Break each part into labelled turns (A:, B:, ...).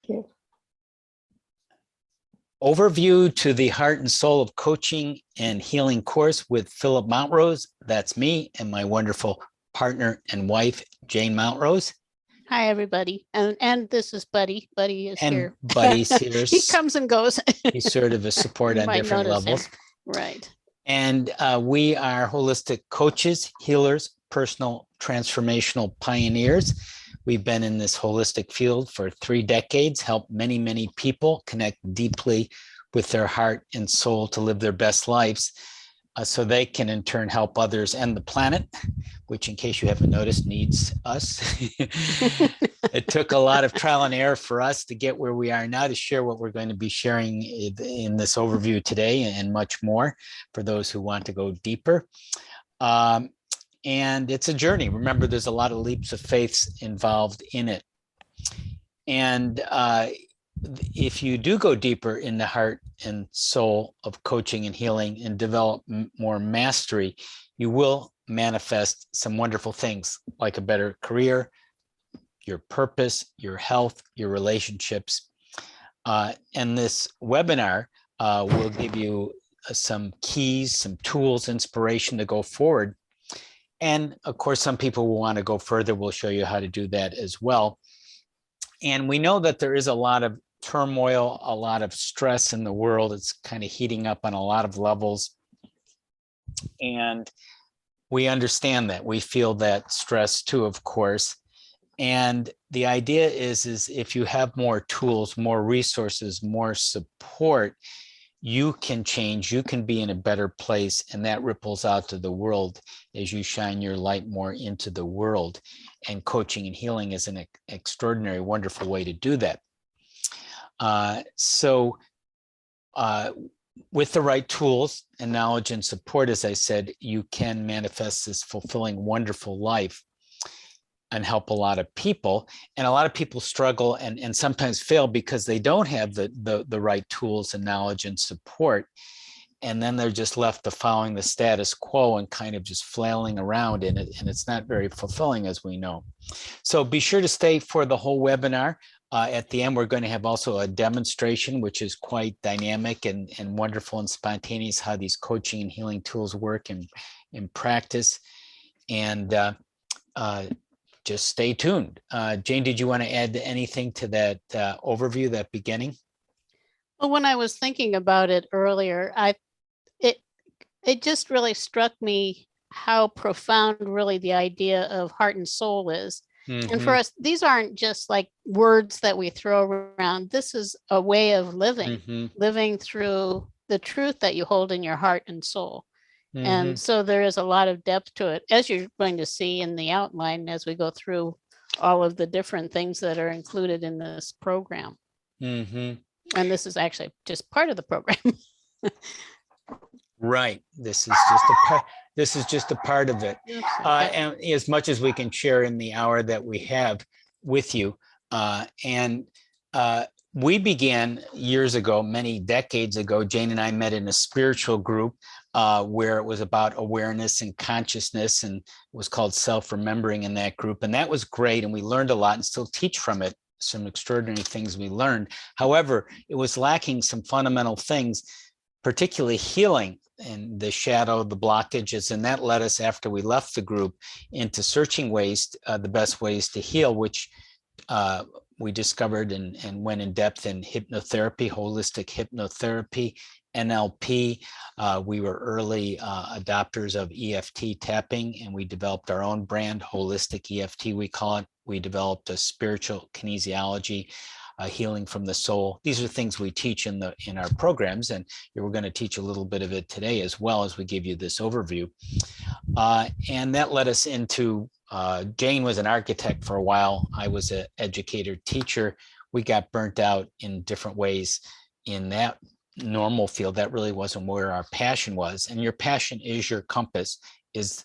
A: you.
B: Overview to the Heart and Soul of Coaching and Healing course with Phillip Mountrose. That's me and my wonderful partner and wife, Jane Mountrose.
A: Hi, everybody. And this is Buddy. Buddy is here.
B: Buddy's here.
A: He comes and goes.
B: He's sort of a support on different levels.
A: Him. Right.
B: And we are holistic coaches, healers, personal transformational pioneers. We've been in this holistic field for 3 decades, helped many, many people connect deeply with their heart and soul to live their best lives so they can in turn help others and the planet, which in case you haven't noticed, needs us. It took a lot of trial and error for us to get where we are now to share what we're going to be sharing in this overview today and much more for those who want to go deeper. And it's a journey. Remember, there's a lot of leaps of faith involved in it. And if you do go deeper in the heart and soul of coaching and healing and develop more mastery, you will manifest some wonderful things like a better career, your purpose, your health, your relationships. And this webinar will give you some keys, some tools, inspiration to go forward. And of course, some people will want to go further. We'll show you how to do that as well. And we know that there is a lot of turmoil, a lot of stress in the world. It's kind of heating up on a lot of levels. And we understand that. We feel that stress too, of course. And the idea is if you have more tools, more resources, more support, you can change, you can be in a better place, and that ripples out to the world as you shine your light more into the world. And coaching and healing is an extraordinary, wonderful way to do that. With the right tools and knowledge and support, as I said, you can manifest this fulfilling, wonderful life and help a lot of people. And a lot of people struggle and sometimes fail because they don't have the right tools and knowledge and support. And then they're just left to following the status quo and kind of just flailing around in it. And it's not very fulfilling, as we know. So be sure to stay for the whole webinar. At the end, we're going to have also a demonstration, which is quite dynamic and wonderful and spontaneous, how these coaching and healing tools work in practice. And just stay tuned. Jane, did you want to add anything to that overview, that beginning?
A: Well, when I was thinking about it earlier, it just really struck me how profound really the idea of heart and soul is. Mm-hmm. And for us, these aren't just like words that we throw around. This is a way of living, living through the truth that you hold in your heart and soul. Mm-hmm. And so there is a lot of depth to it, as you're going to see in the outline as we go through all of the different things that are included in this program. Mm-hmm. And this is actually just part of the program.
B: Right. This is just a part of it. And as much as we can share in the hour that we have with you. We began years ago, many decades ago. Jane and I met in a spiritual group where it was about awareness and consciousness, and it was called Self-Remembering in that group. And that was great. And we learned a lot and still teach from it, some extraordinary things we learned. However, it was lacking some fundamental things, particularly healing and the shadow, the blockages. And that led us, after we left the group, into searching ways, the best ways to heal, which we discovered and went in depth in hypnotherapy, holistic hypnotherapy, NLP. We were early adopters of EFT tapping, and we developed our own brand, holistic EFT, we call it. We developed a spiritual kinesiology, healing from the soul. These are things we teach in our programs, and we're going to teach a little bit of it today as well as we give you this overview. And that led us into, Jane was an architect for a while. I was an educator, teacher. We got burnt out in different ways in that normal field. That really wasn't where our passion was. And your passion is your compass,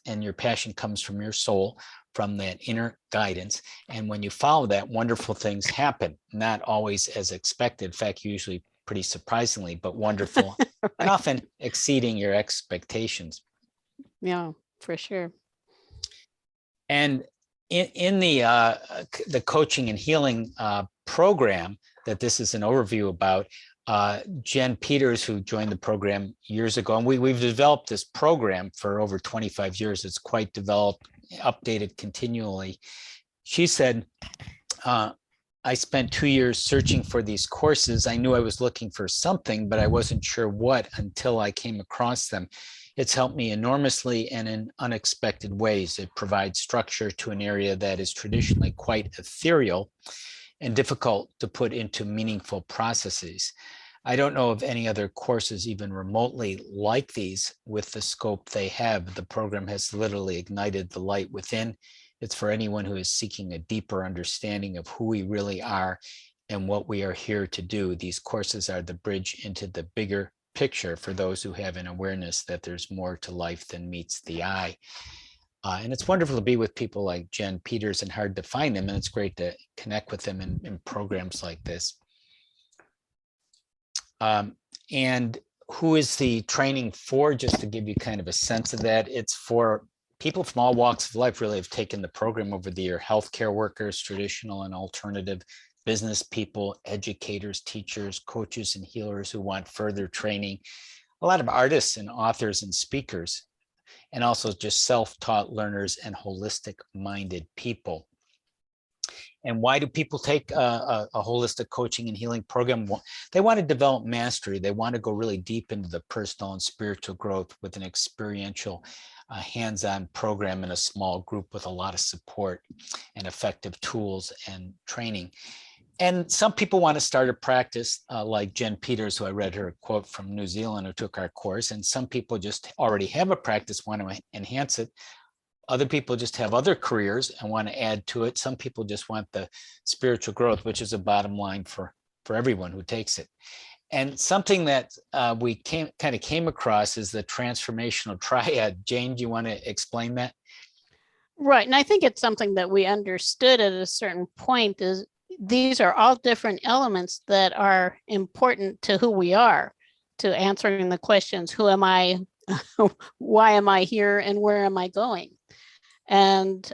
B: and your passion comes from your soul, from that inner guidance. And when you follow that, wonderful things happen, not always as expected. In fact, usually pretty surprisingly, but wonderful, right. And often exceeding your expectations.
A: Yeah, for sure.
B: And in the coaching and healing program, that this is an overview about. Jen Peters, who joined the program years ago, and we've developed this program for over 25 years. It's quite developed, updated continually. She said, I spent 2 years searching for these courses. I knew I was looking for something, but I wasn't sure what until I came across them. It's helped me enormously and in unexpected ways. It provides structure to an area that is traditionally quite ethereal and difficult to put into meaningful processes. I don't know of any other courses even remotely like these with the scope they have. The program has literally ignited the light within. It's for anyone who is seeking a deeper understanding of who we really are and what we are here to do. These courses are the bridge into the bigger picture for those who have an awareness that there's more to life than meets the eye. And it's wonderful to be with people like Jen Peters, and hard to find them. And it's great to connect with them in programs like this. And who is the training for? Just to give you kind of a sense of that, it's for people from all walks of life really have taken the program over the year. Healthcare workers, traditional and alternative, business people, educators, teachers, coaches, and healers who want further training. A lot of artists and authors and speakers, and also just self-taught learners and holistic-minded people. And why do people take a holistic coaching and healing program? They want to develop mastery. They want to go really deep into the personal and spiritual growth with an experiential, hands-on program in a small group with a lot of support and effective tools and training. And some people want to start a practice like Jen Peters, who I read her quote from New Zealand, who took our course. And some people just already have a practice, want to enhance it. Other people just have other careers and want to add to it. Some people just want the spiritual growth, which is a bottom line for everyone who takes it. And something that we kind of came across is the transformational triad. Jane, do you want to explain that?
A: Right. And I think it's something that we understood at a certain point is these are all different elements that are important to who we are, to answering the questions, who am I, why am I here, and where am I going? And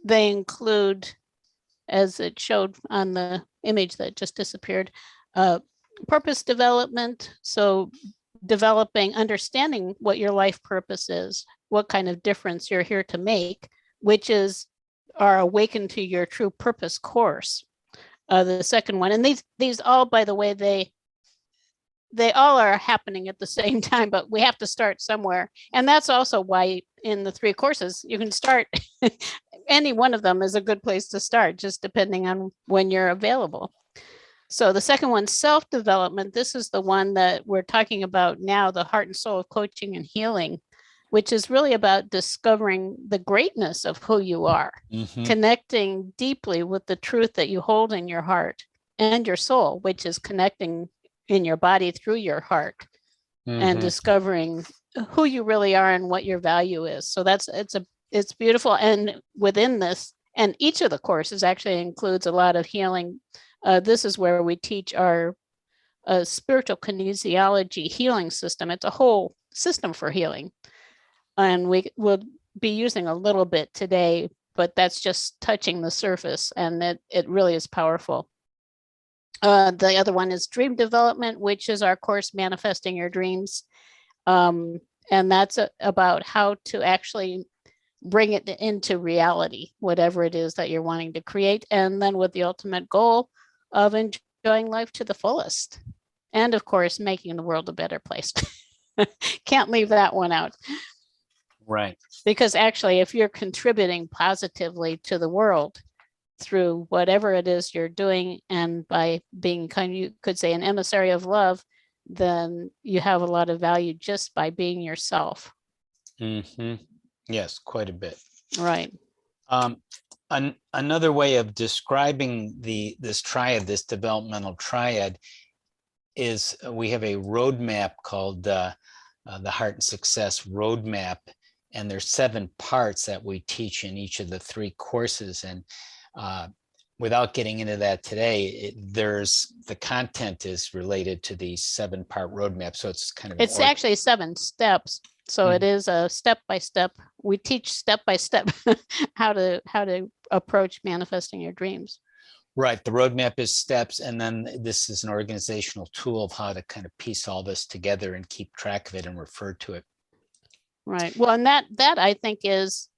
A: they include, as it showed on the image that just disappeared, purpose development. So developing, understanding what your life purpose is, what kind of difference you're here to make, which is our Awaken to Your True Purpose course. The second one, and these all, by the way, they all are happening at the same time, but we have to start somewhere. And that's also why in the 3 courses, you can start, any one of them is a good place to start, just depending on when you're available. So the second one, self-development, this is the one that we're talking about now, the heart and soul of coaching and healing, which is really about discovering the greatness of who you are, connecting deeply with the truth that you hold in your heart and your soul, which is connecting in your body through your heart, and discovering who you really are and what your value is. So it's beautiful. And within this, and each of the courses actually includes a lot of healing. This is where we teach our spiritual kinesiology healing system. It's a whole system for healing. And we will be using a little bit today, but that's just touching the surface, and it really is powerful. The other one is dream development, which is our course, Manifesting Your Dreams. And that's about how to actually bring it into reality, whatever it is that you're wanting to create. And then with the ultimate goal of enjoying life to the fullest. And of course, making the world a better place. Can't leave that one out.
B: Right.
A: Because actually, if you're contributing positively to the world through whatever it is you're doing, and by being you could say an emissary of love, then you have a lot of value just by being yourself.
B: Yes, quite a bit.
A: Right.
B: Another way of describing this triad, this developmental triad, is we have a roadmap called the Heart and Success Roadmap, and there's 7 parts that we teach in each of the 3 courses. And without getting into that today, the content is related to the 7-part roadmap. So it's kind of
A: actually 7 steps. So it is a step-by-step. We teach step-by-step how to approach manifesting your dreams.
B: Right. The roadmap is steps, and then this is an organizational tool of how to kind of piece all this together and keep track of it and refer to it.
A: Right. Well, and that I think is,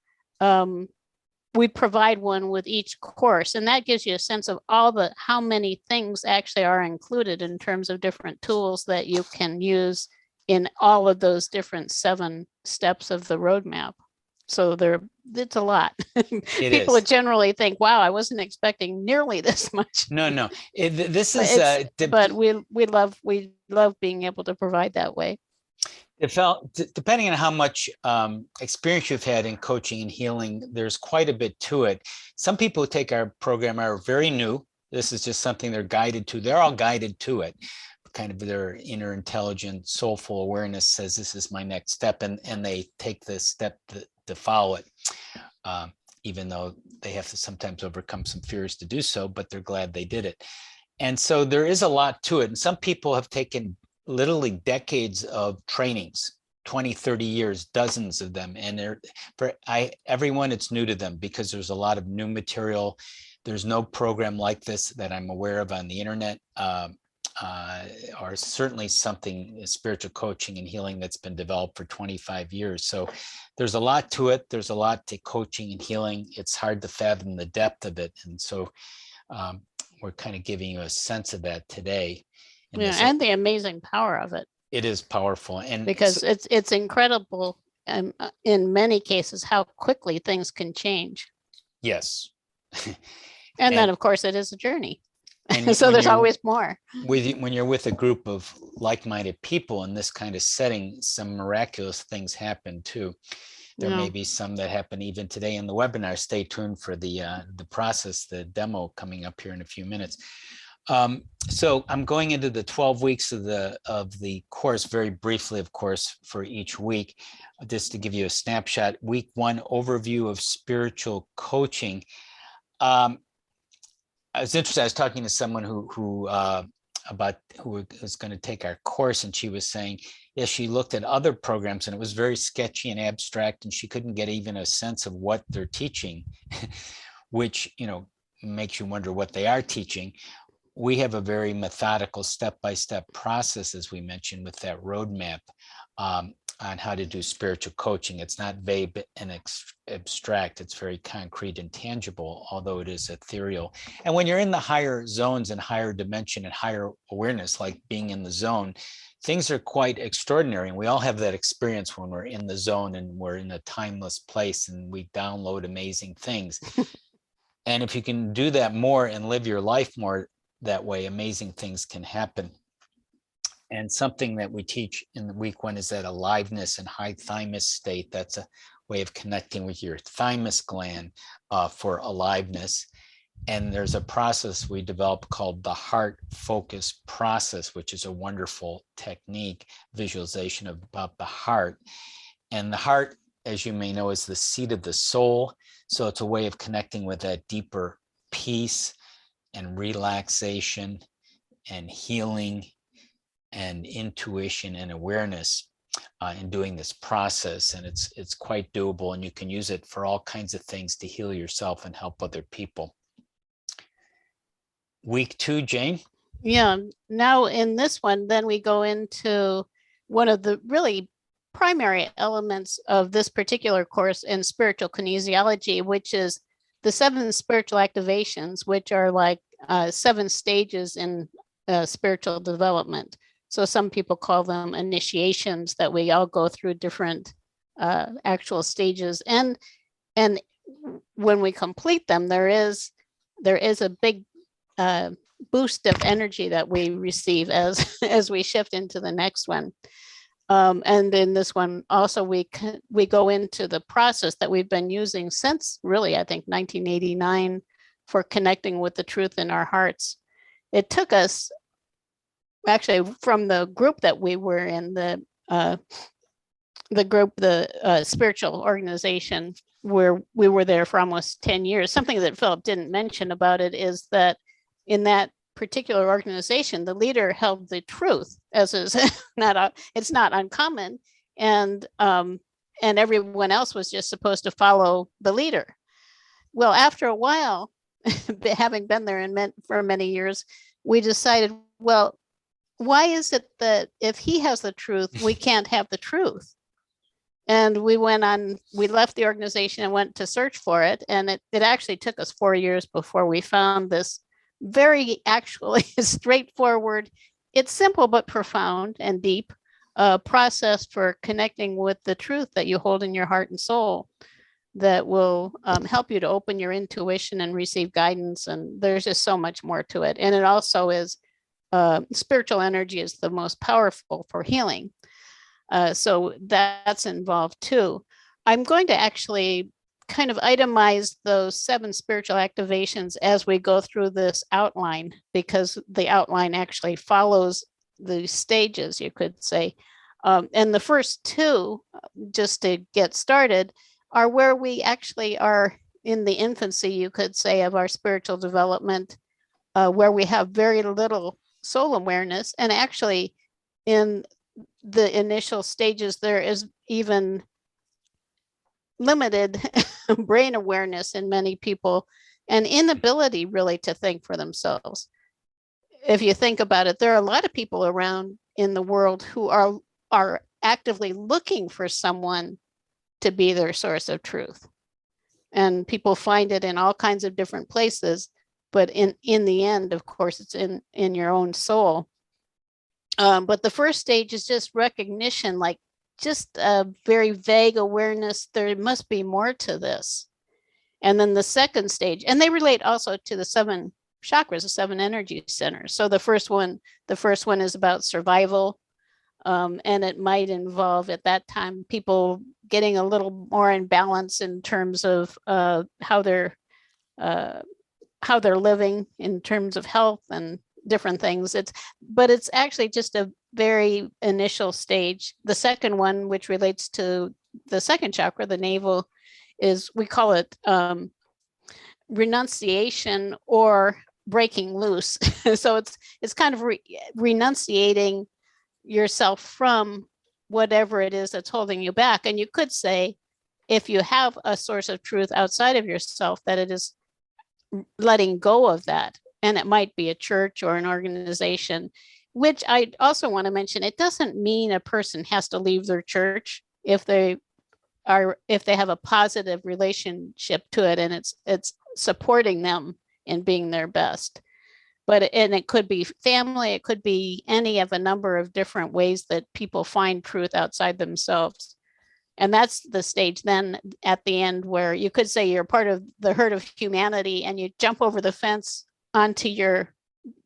A: we provide one with each course, and that gives you a sense of how many things actually are included in terms of different tools that you can use in all of those different 7 steps of the roadmap. So it's a lot. People would generally think, wow, I wasn't expecting nearly this much.
B: No. This is,
A: but we love being able to provide that way.
B: It felt, depending on how much experience you've had in coaching and healing, there's quite a bit to it. Some people who take our program are very new. This is just something they're guided to. They're all guided to it. Kind of their inner intelligent, soulful awareness says, this is my next step. And they take the step to follow it, even though they have to sometimes overcome some fears to do so, but they're glad they did it. And so there is a lot to it. And some people have taken literally decades of trainings, 20, 30 years, dozens of them. And everyone, it's new to them because there's a lot of new material. There's no program like this that I'm aware of on the internet, or certainly something, spiritual coaching and healing that's been developed for 25 years. So there's a lot to it. There's a lot to coaching and healing. It's hard to fathom the depth of it. And so we're kind of giving you a sense of that today.
A: And the amazing power of it.
B: It is powerful, and
A: because it's incredible, in many cases, how quickly things can change.
B: Yes.
A: and then, of course, it is a journey. So there's always more.
B: When you're with a group of like-minded people in this kind of setting, some miraculous things happen too. There may be some that happen even today in the webinar. Stay tuned for the process, the demo coming up here in a few minutes. So I'm going into the 12 weeks of the course very briefly, of course, for each week, just to give you a snapshot. Week 1, overview of spiritual coaching. I was interested. I was talking to someone who was going to take our course, and she was saying, yes, she looked at other programs and it was very sketchy and abstract, and she couldn't get even a sense of what they're teaching, which, makes you wonder what they are teaching. We have a very methodical step-by-step process, as we mentioned, with that roadmap on how to do spiritual coaching. It's not vague and abstract. It's very concrete and tangible, although it is ethereal. And when you're in the higher zones and higher dimension and higher awareness, like being in the zone, things are quite extraordinary. And we all have that experience when we're in the zone and we're in a timeless place and we download amazing things. And if you can do that more and live your life more that way, amazing things can happen. And something that we teach in the week 1 is that aliveness and high thymus state. That's a way of connecting with your thymus gland for aliveness. And there's a process we developed called the heart focus process, which is a wonderful technique, visualization about the heart. And the heart, as you may know, is the seat of the soul. So it's a way of connecting with that deeper peace and relaxation and healing and intuition and awareness in doing this process. And it's quite doable, and you can use it for all kinds of things to heal yourself and help other people. Week 2, Jane?
A: Yeah. Now in this one, then we go into one of the really primary elements of this particular course in spiritual kinesiology, which is the 7 spiritual activations, which are like 7 stages in spiritual development. So some people call them initiations, that we all go through different actual stages. And when we complete them, there is a big boost of energy that we receive as we shift into the next one. And in this one also, we go into the process that we've been using since really, I think, 1989 for connecting with the truth in our hearts. It took us, actually, from the group that we were in, the spiritual organization, where we were there for almost 10 years. Something that Philip didn't mention about it is that in that particular organization, the leader held the truth, as is it's not uncommon, and everyone else was just supposed to follow the leader. Well, after a while, having been there and for many years, we decided, well, why is it that if he has the truth, we can't have the truth? And we left the organization and went to search for it. And it actually took us 4 years before we found this very actually straightforward, it's simple but profound and deep process for connecting with the truth that you hold in your heart and soul that will help you to open your intuition and receive guidance. And there's just so much more to it. And it also is spiritual energy is the most powerful for healing. So that's involved too. I'm going to actually kind of itemize those 7 spiritual activations as we go through this outline, because the outline actually follows the stages, you could say. And the first 2, just to get started, are where we actually are in the infancy, you could say, of our spiritual development, where we have very little soul awareness. And actually, in the initial stages, there is even limited brain awareness in many people and inability really to think for themselves. If you think about it, there are a lot of people around in the world who are actively looking for someone to be their source of truth. And people find it in all kinds of different places, but in the end, of course, it's in your own soul. But the first stage is just recognition, like just a very vague awareness. There must be more to this. And then the second stage, and they relate also to the 7 chakras, the 7 energy centers. So the first one is about survival. And it might involve at that time people getting a little more in balance in terms of how they're living in terms of health and different things. But it's actually just a very initial stage. The second one, which relates to the second chakra, the navel, is, we call it renunciation or breaking loose. So it's kind of renunciating yourself from whatever it is that's holding you back. And you could say, if you have a source of truth outside of yourself, that it is letting go of that. And it might be a church or an organization, which I also want to mention, it doesn't mean a person has to leave their church if they have a positive relationship to it and it's supporting them in being their best. And it could be family, it could be any of a number of different ways that people find truth outside themselves. And that's the stage then at the end where you could say you're part of the herd of humanity and you jump over the fence onto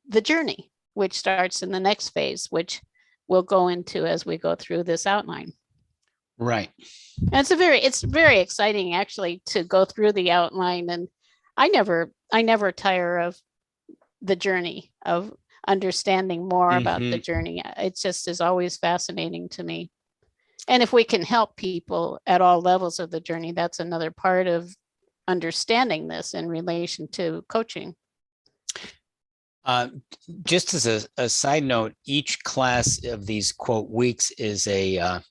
A: the journey, which starts in the next phase, which we'll go into as we go through this outline.
B: Right.
A: And it's very exciting actually to go through the outline. And I never tire of the journey, of understanding more about the journey. It just is always fascinating to me. And if we can help people at all levels of the journey, that's another part of understanding this in relation to coaching.
B: Just as a side note, each class of these quote weeks is a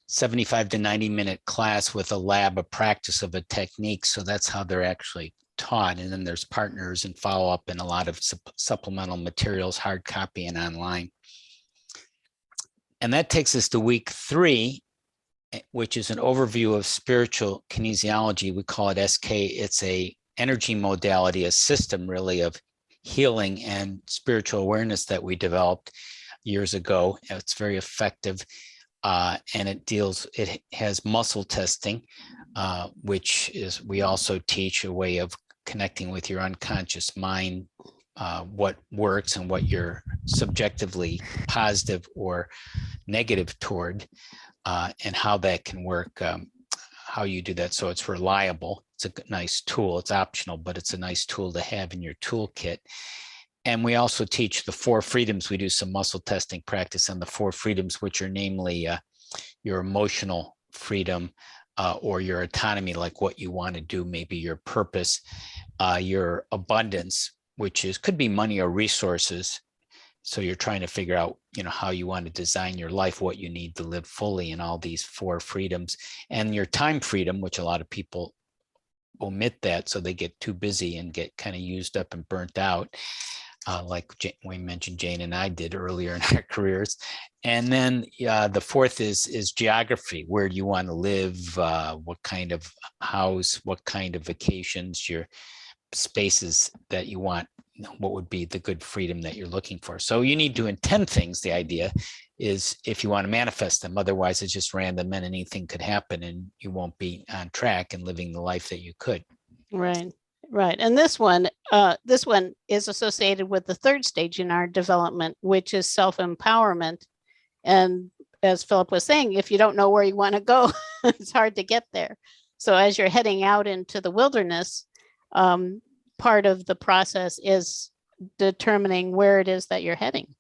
B: 75 to 90 minute class with a lab, a practice of a technique. So that's how they're actually taught. And then there's partners and follow up and a lot of supplemental materials, hard copy and online. And that takes us to week 3, which is an overview of spiritual kinesiology. We call it SK. It's a energy modality, a system really of healing and spiritual awareness that we developed years ago. It's very effective. And it has muscle testing, which is, we also teach a way of connecting with your unconscious mind, what works and what you're subjectively positive or negative toward, and how that can work, how you do that so it's reliable. It's a nice tool. It's optional, but it's a nice tool to have in your toolkit. And we also teach the 4 freedoms. We do some muscle testing practice on the 4 freedoms, which are namely your emotional freedom, or your autonomy, like what you want to do, maybe your purpose, your abundance, which could be money or resources. So you're trying to figure out, how you want to design your life, what you need to live fully in all these 4 freedoms, and your time freedom, which a lot of people omit that, so they get too busy and get kind of used up and burnt out, like we mentioned Jane and I did earlier in our careers. And then the fourth is geography. Where do you want to live? What kind of house? What kind of vacations? Your spaces that you want. What would be the good freedom that you're looking for? So you need to intend things. The idea is if you want to manifest them. Otherwise, it's just random and anything could happen and you won't be on track and living the life that you could.
A: Right. Right. And this one is associated with the third stage in our development, which is self-empowerment. And as Philip was saying, if you don't know where you want to go, it's hard to get there. So as you're heading out into the wilderness, part of the process is determining where it is that you're heading.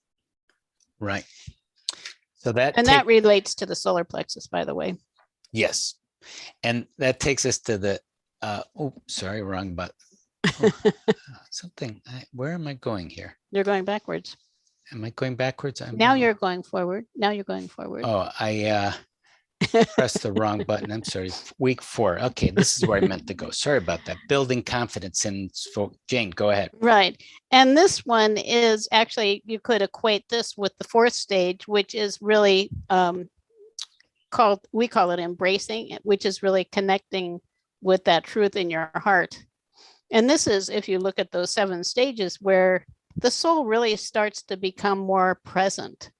B: Right. So that
A: relates to the solar plexus, by the way.
B: Yes. And that takes us to the sorry, wrong button. Where am I going here?
A: You're going backwards.
B: Am I going backwards?
A: You're going forward. Now you're going forward.
B: Oh, I pressed the wrong button. I'm sorry. Week 4. Okay, this is where I meant to go. Sorry about that. Building confidence in Jane, go ahead.
A: Right. And this one is actually, you could equate this with the fourth stage, which is really we call it embracing, which is really connecting with that truth in your heart. And this is, if you look at those 7 stages, where the soul really starts to become more present,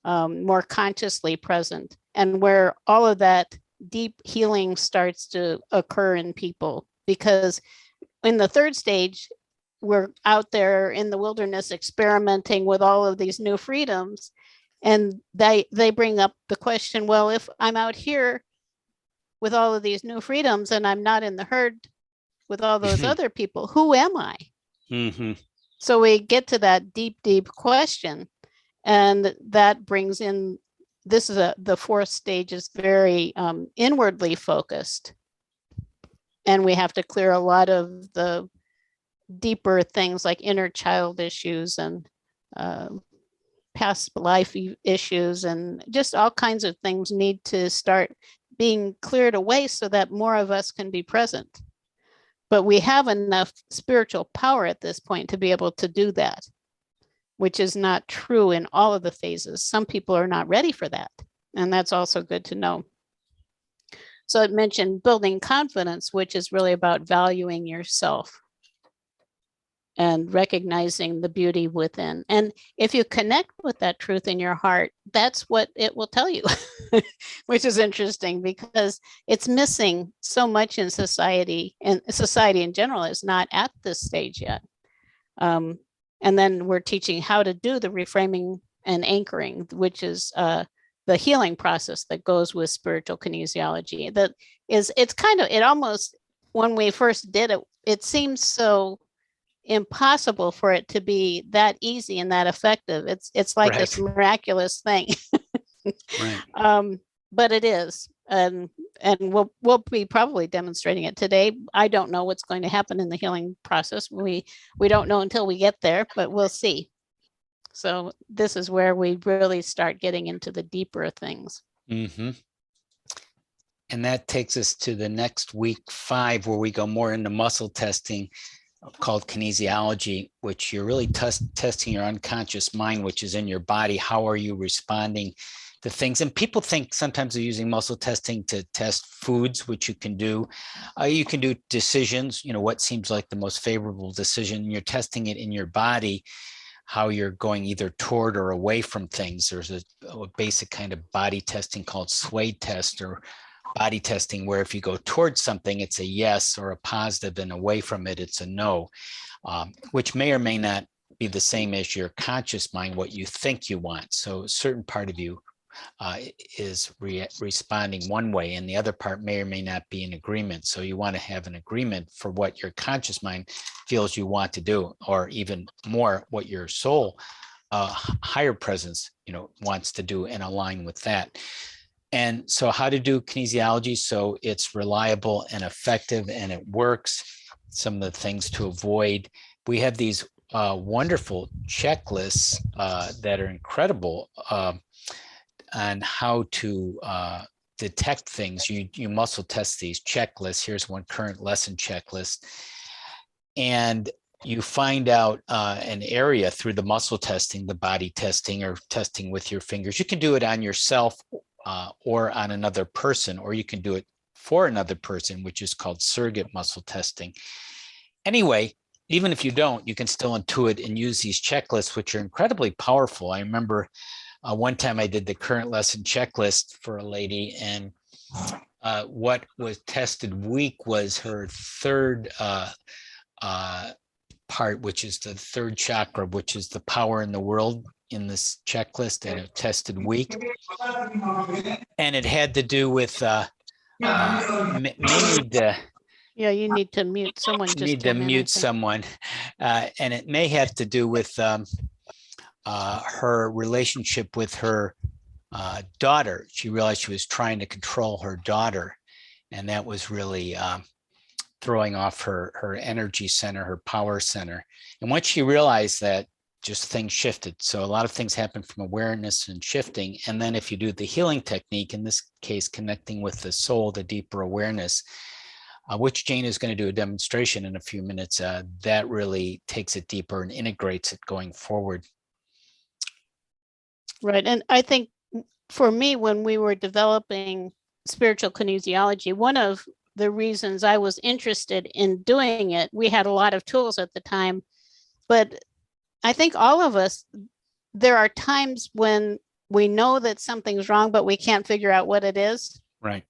A: more consciously present, and where all of that deep healing starts to occur in people. Because in the third stage, we're out there in the wilderness experimenting with all of these new freedoms. And they bring up the question, well, if I'm out here with all of these new freedoms and I'm not in the herd with all those other people, who am I?
B: Mm-hmm.
A: So we get to that deep, deep question. And that brings in, the fourth stage is very inwardly focused. And we have to clear a lot of the deeper things like inner child issues and past life issues, and just all kinds of things need to start being cleared away so that more of us can be present. But we have enough spiritual power at this point to be able to do that, which is not true in all of the phases. Some people are not ready for that. And that's also good to know. So it mentioned building confidence, which is really about valuing yourself and recognizing the beauty within. And if you connect with that truth in your heart, that's what it will tell you, which is interesting because it's missing so much in society, and society in general is not at this stage yet. And then we're teaching how to do the reframing and anchoring, which is the healing process that goes with spiritual kinesiology. It almost, when we first did it, it seems so impossible for it to be that easy and that effective. It's like
B: Right.
A: This miraculous thing.
B: Right.
A: But it is, and we'll be probably demonstrating it today. I don't know what's going to happen in the healing process. We don't know until we get there, but we'll see. So this is where we really start getting into the deeper things.
B: Mm-hmm. And that takes us to the next week 5, where we go more into muscle testing, called kinesiology, which you're really testing your unconscious mind, which is in your body. How are you responding to things? And people think sometimes they're using muscle testing to test foods, which you can do. You can do decisions, what seems like the most favorable decision. You're testing it in your body, how you're going either toward or away from things. There's a basic kind of body testing called sway test, or body testing, where if you go towards something, it's a yes or a positive, and away from it, it's a no, which may or may not be the same as your conscious mind, what you think you want. So a certain part of you is responding one way, and the other part may or may not be in agreement. So you want to have an agreement for what your conscious mind feels you want to do, or even more, what your soul, higher presence, wants to do, and align with that. And so how to do kinesiology so it's reliable and effective and it works. Some of the things to avoid. We have these wonderful checklists that are incredible on how to detect things. You muscle test these checklists. Here's one current lesson checklist. And you find out an area through the muscle testing, the body testing, or testing with your fingers. You can do it on yourself or on another person, or you can do it for another person, which is called surrogate muscle testing. Anyway, even if you don't, you can still intuit and use these checklists, which are incredibly powerful. I remember one time I did the current lesson checklist for a lady, and what was tested weak was her third part, which is the third chakra, which is the power in the world in this checklist, and it tested weak. And it had to do with
A: yeah, you need to mute someone. Just
B: need to mute someone, and it may have to do with her relationship with her daughter. She realized she was trying to control her daughter, and that was really throwing off her energy center, her power center. And once she realized that, just things shifted. So a lot of things happen from awareness and shifting. And then if you do the healing technique, in this case, connecting with the soul, the deeper awareness, which Jane is going to do a demonstration in a few minutes, that really takes it deeper and integrates it going forward.
A: Right. And I think for me, when we were developing spiritual kinesiology, one of the reasons I was interested in doing it, we had a lot of tools at the time, but I think all of us, there are times when we know that something's wrong, but we can't figure out what it is.
B: Right.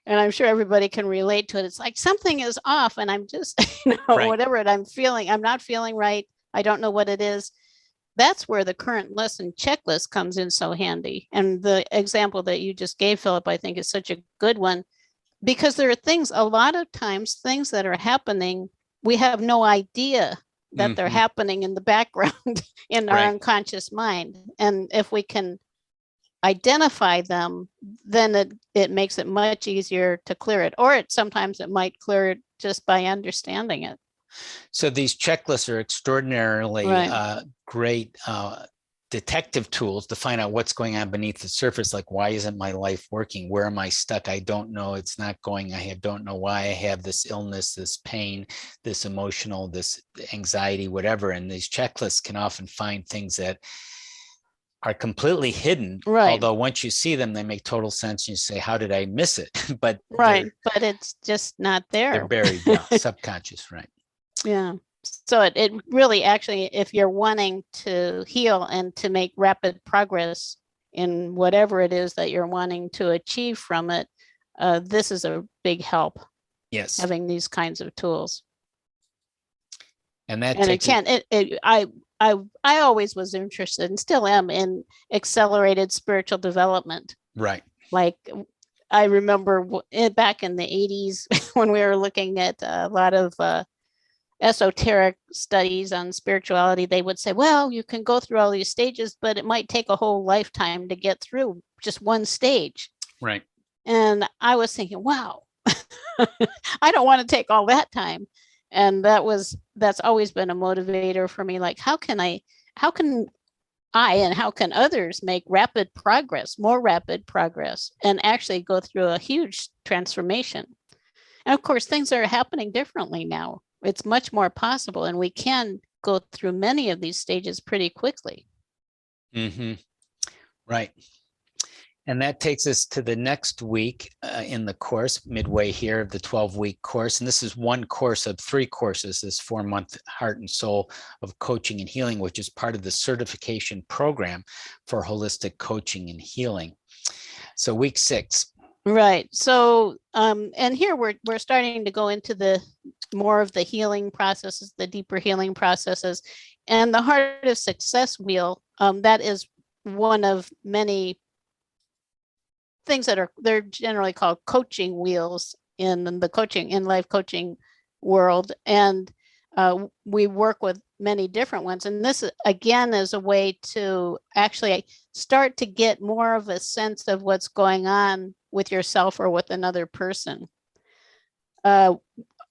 A: And I'm sure everybody can relate to it. It's like something is off and I'm just,
B: Right.
A: whatever I'm not feeling right. I don't know what it is. That's where the current lesson checklist comes in so handy. And the example that you just gave, Philip, I think is such a good one, because there are things, a lot of times, things that are happening, we have no idea that they're happening in the background in our unconscious mind. And if we can identify them, then it makes it much easier to clear it. Or sometimes it might clear it just by understanding it.
B: So these checklists are extraordinarily great detective tools to find out what's going on beneath the surface. Like, why isn't my life working? Where am I stuck? I don't know. It's not going. Don't know why I have this illness, this pain, this emotional, this anxiety, whatever. And these checklists can often find things that are completely hidden.
A: Right.
B: Although once you see them, they make total sense. You say, how did I miss it? But
A: but it's just not there.
B: They're buried, subconscious, right?
A: Yeah. So it really, actually, if you're wanting to heal and to make rapid progress in whatever it is that you're wanting to achieve from it, this is a big help.
B: Yes.
A: Having these kinds of tools.
B: And that
A: I always was interested and still am in accelerated spiritual development.
B: Right.
A: Like I remember back in the 80s when we were looking at a lot of esoteric studies on spirituality, they would say, well, you can go through all these stages, but it might take a whole lifetime to get through just one stage.
B: Right.
A: And I was thinking, wow, I don't want to take all that time. And that's always been a motivator for me. Like, how can I and how can others make more rapid progress and actually go through a huge transformation? And of course, things are happening differently now. It's much more possible, and we can go through many of these stages pretty quickly.
B: Right. And that takes us to the next week in the course, midway here of the 12-week course. And this is one course of 3 courses, this 4-month Heart and Soul of Coaching and Healing, which is part of the certification program for holistic coaching and healing. So week 6.
A: Right. So, and here we're starting to go into the more of the healing processes, the deeper healing processes, and the Heart of Success wheel. That is one of many things they're generally called coaching wheels in the life coaching world. And we work with many different ones. And this, again, is a way to actually start to get more of a sense of what's going on with yourself or with another person.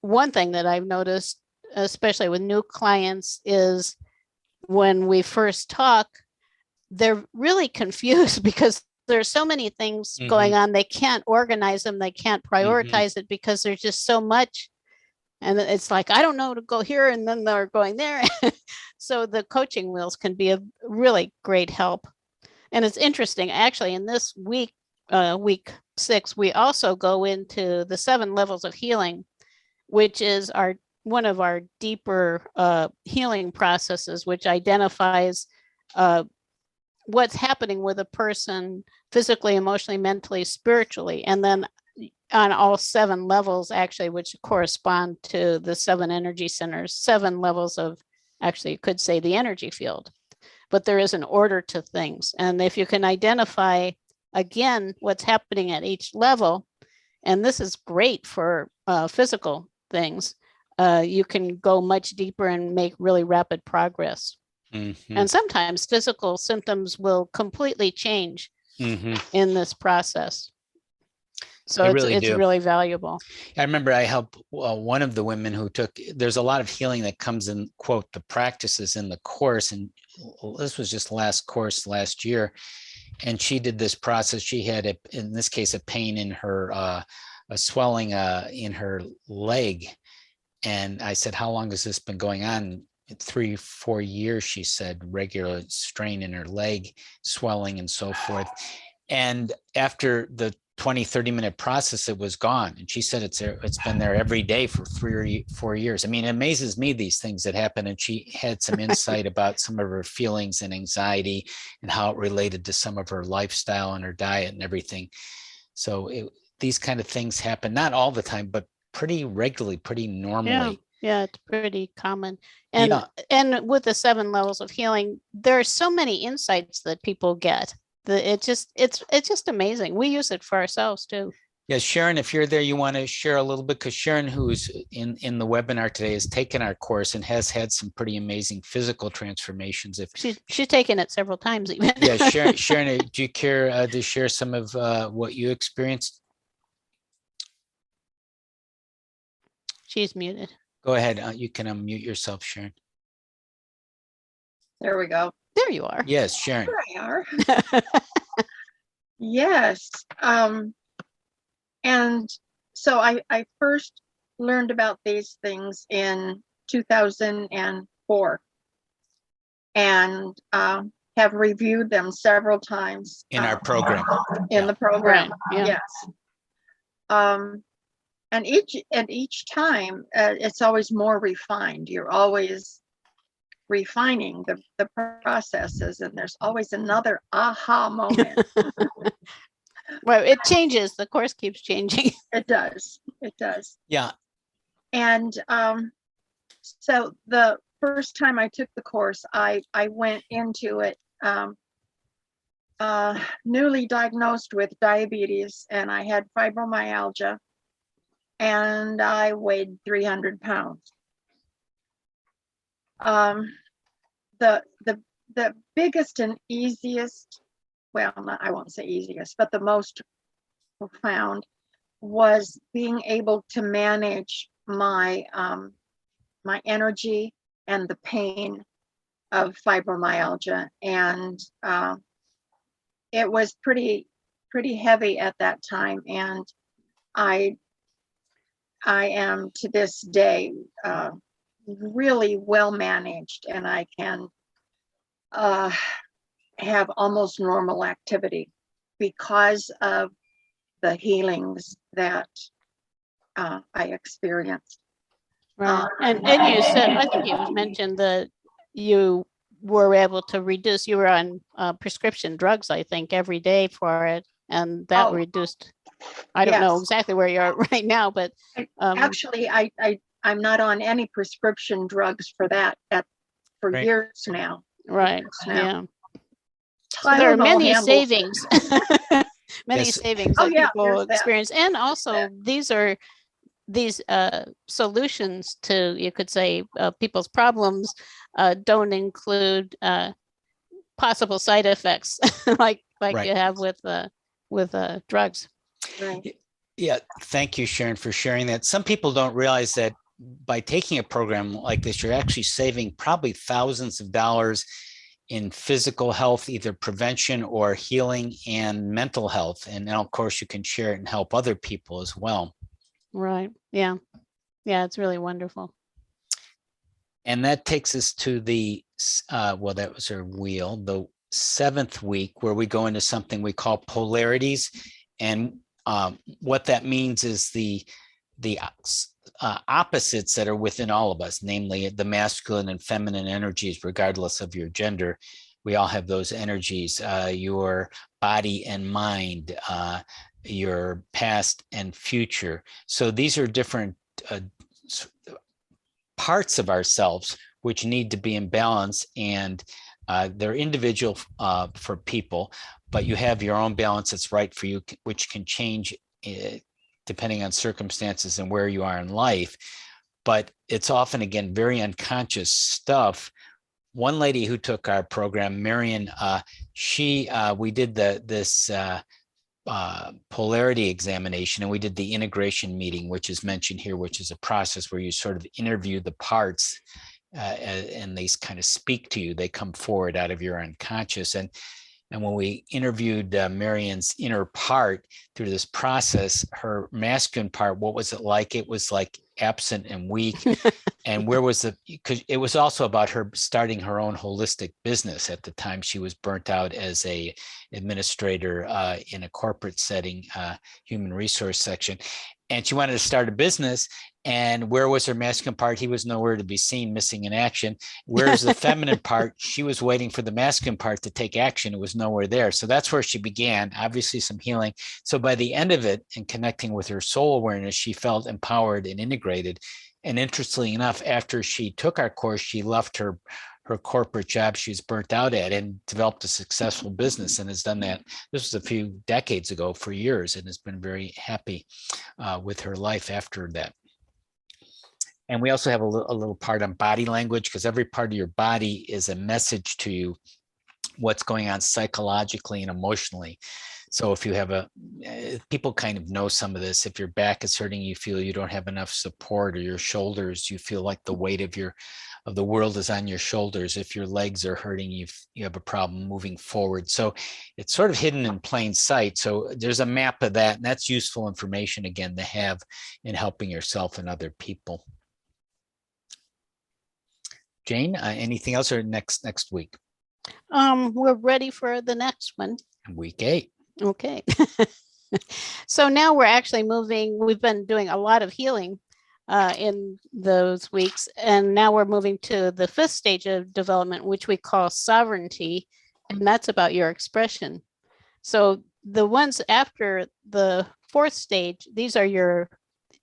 A: One thing that I've noticed, especially with new clients, is when we first talk, they're really confused because there's so many things going on. They can't organize them. They can't prioritize it because there's just so much. And it's like, I don't know to go here. And then they're going there. So the coaching wheels can be a really great help. And it's interesting, actually, in this week, week 6, we also go into the 7 levels of healing, which is one of our deeper healing processes, which identifies what's happening with a person physically, emotionally, mentally, spiritually, and then on all 7 levels, actually, which correspond to the 7 energy centers, 7 levels of, actually, you could say the energy field. But there is an order to things. And if you can identify, again, what's happening at each level, and this is great for physical things, you can go much deeper and make really rapid progress. And sometimes physical symptoms will completely change in this process. So it's really valuable.
B: I remember I helped one of the women who there's a lot of healing that comes in, quote, the practices in the course. And this was just last year. And she did this process. She had, in this case, a pain in her, a swelling in her leg. And I said, how long has this been going on? 3-4 years, she said, regular strain in her leg, swelling and so forth. And after the 20-30 minute process, it was gone. And she said it's been there every day for 3 or 4 years. I mean, it amazes me, these things that happen. And she had some insight about some of her feelings and anxiety and how it related to some of her lifestyle and her diet and everything. So these kind of things happen, not all the time, but pretty regularly, pretty normally.
A: Yeah, it's pretty common. And with the 7 levels of healing, there are so many insights that people get. It's just amazing. We use it for ourselves too.
B: Yeah, Sharon, if you're there, you want to share a little bit, because Sharon, who's in the webinar today, has taken our course and has had some pretty amazing physical transformations. If
A: she's taken it several times even.
B: Yeah, Sharon, do you care to share some of what you experienced?
A: She's muted.
B: Go ahead. You can unmute yourself, Sharon.
C: There we go.
A: There you are.
B: Yes, Sharon.
C: There I are. Yes. And so I first learned about these things in 2004 and have reviewed them several times.
B: In our program.
C: In the program,
A: right. Yeah.
C: Yes. And each time, it's always more refined. You're always refining the processes, and there's always another aha moment.
A: Well, it changes. The course keeps changing.
C: It does. It does.
B: Yeah.
C: And so the first time I took the course, I went into it newly diagnosed with diabetes, and I had fibromyalgia. And I weighed 300 pounds. The biggest and easiest, well, I won't say easiest, but the most profound was being able to manage my my energy and the pain of fibromyalgia, and it was pretty heavy at that time, and I am to this day really well managed, and I can have almost normal activity because of the healings that I experienced.
A: Right. And you said, I think you mentioned that you were able to reduce, you were on prescription drugs, I think, every day for it, and that reduced. I don't know exactly where you are right now, but
C: actually, I'm not on any prescription drugs for that for years now.
A: Right. Yeah. So there are many savings, savings that people experience, and also these solutions to, you could say, people's problems don't include possible side effects like you have with drugs.
C: Right.
B: Yeah, thank you, Sharon, for sharing that. Some people don't realize that by taking a program like this, you're actually saving probably thousands of dollars in physical health, either prevention or healing, and mental health. And now, of course, you can share it and help other people as well.
A: Right. Yeah. Yeah. It's really wonderful.
B: And that takes us to the, well, that was our wheel, the 7th week, where we go into something we call polarities. And what that means is the opposites that are within all of us, namely the masculine and feminine energies, regardless of your gender. We all have those energies, your body and mind, your past and future. So these are different parts of ourselves which need to be in balance, and they're individual for people, but you have your own balance that's right for you, which can change depending on circumstances and where you are in life. But it's often, again, very unconscious stuff. One lady who took our program, Marion, we did this polarity examination, and we did the integration meeting, which is mentioned here, which is a process where you sort of interview the parts and they kind of speak to you. They come forward out of your unconscious. And when we interviewed Marion's inner part through this process, her masculine part, what was it like? It was like absent and weak. And where was because it was also about her starting her own holistic business. At the time, she was burnt out as a administrator in a corporate setting, human resource section. And she wanted to start a business. And where was her masculine part? He was nowhere to be seen, missing in action. Where's the feminine part? She was waiting for the masculine part to take action. It was nowhere there. So that's where she began, obviously some healing. So by the end of it, and connecting with her soul awareness, she felt empowered and integrated. And interestingly enough, after she took our course, she left her corporate job she was burnt out at and developed a successful business, and has done that. This was a few decades ago, for years, and has been very happy with her life after that. And we also have a little part on body language, because every part of your body is a message to you what's going on psychologically and emotionally. So if you have people kind of know some of this. If your back is hurting, you feel you don't have enough support, or your shoulders, you feel like the weight of the world is on your shoulders. If your legs are hurting, you have a problem moving forward. So it's sort of hidden in plain sight. So there's a map of that, and that's useful information, again, to have in helping yourself and other people. Jane, anything else, or next week?
A: We're ready for the next one.
B: Week 8.
A: Okay. So now we're actually moving. We've been doing a lot of healing in those weeks, and now we're moving to the 5th stage of development, which we call sovereignty, and that's about your expression. So the ones after the 4th stage, these are your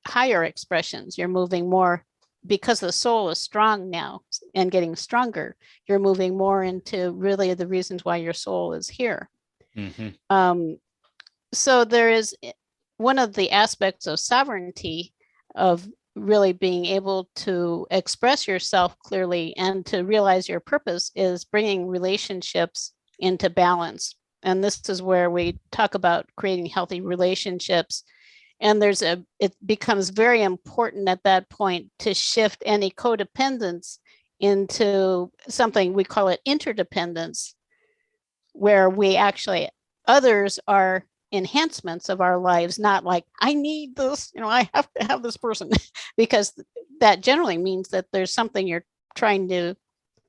A: higher expressions. You're moving more, because the soul is strong now and getting stronger. You're moving more into really the reasons why your soul is here. Mm-hmm. So there is one of the aspects of sovereignty, of really being able to express yourself clearly and to realize your purpose, is bringing relationships into balance. And this is where we talk about creating healthy relationships. And it becomes very important at that point to shift any codependence into something, we call it interdependence, where we actually, others are enhancements of our lives, not like, I need this, I have to have this person, because that generally means that there's something you're trying to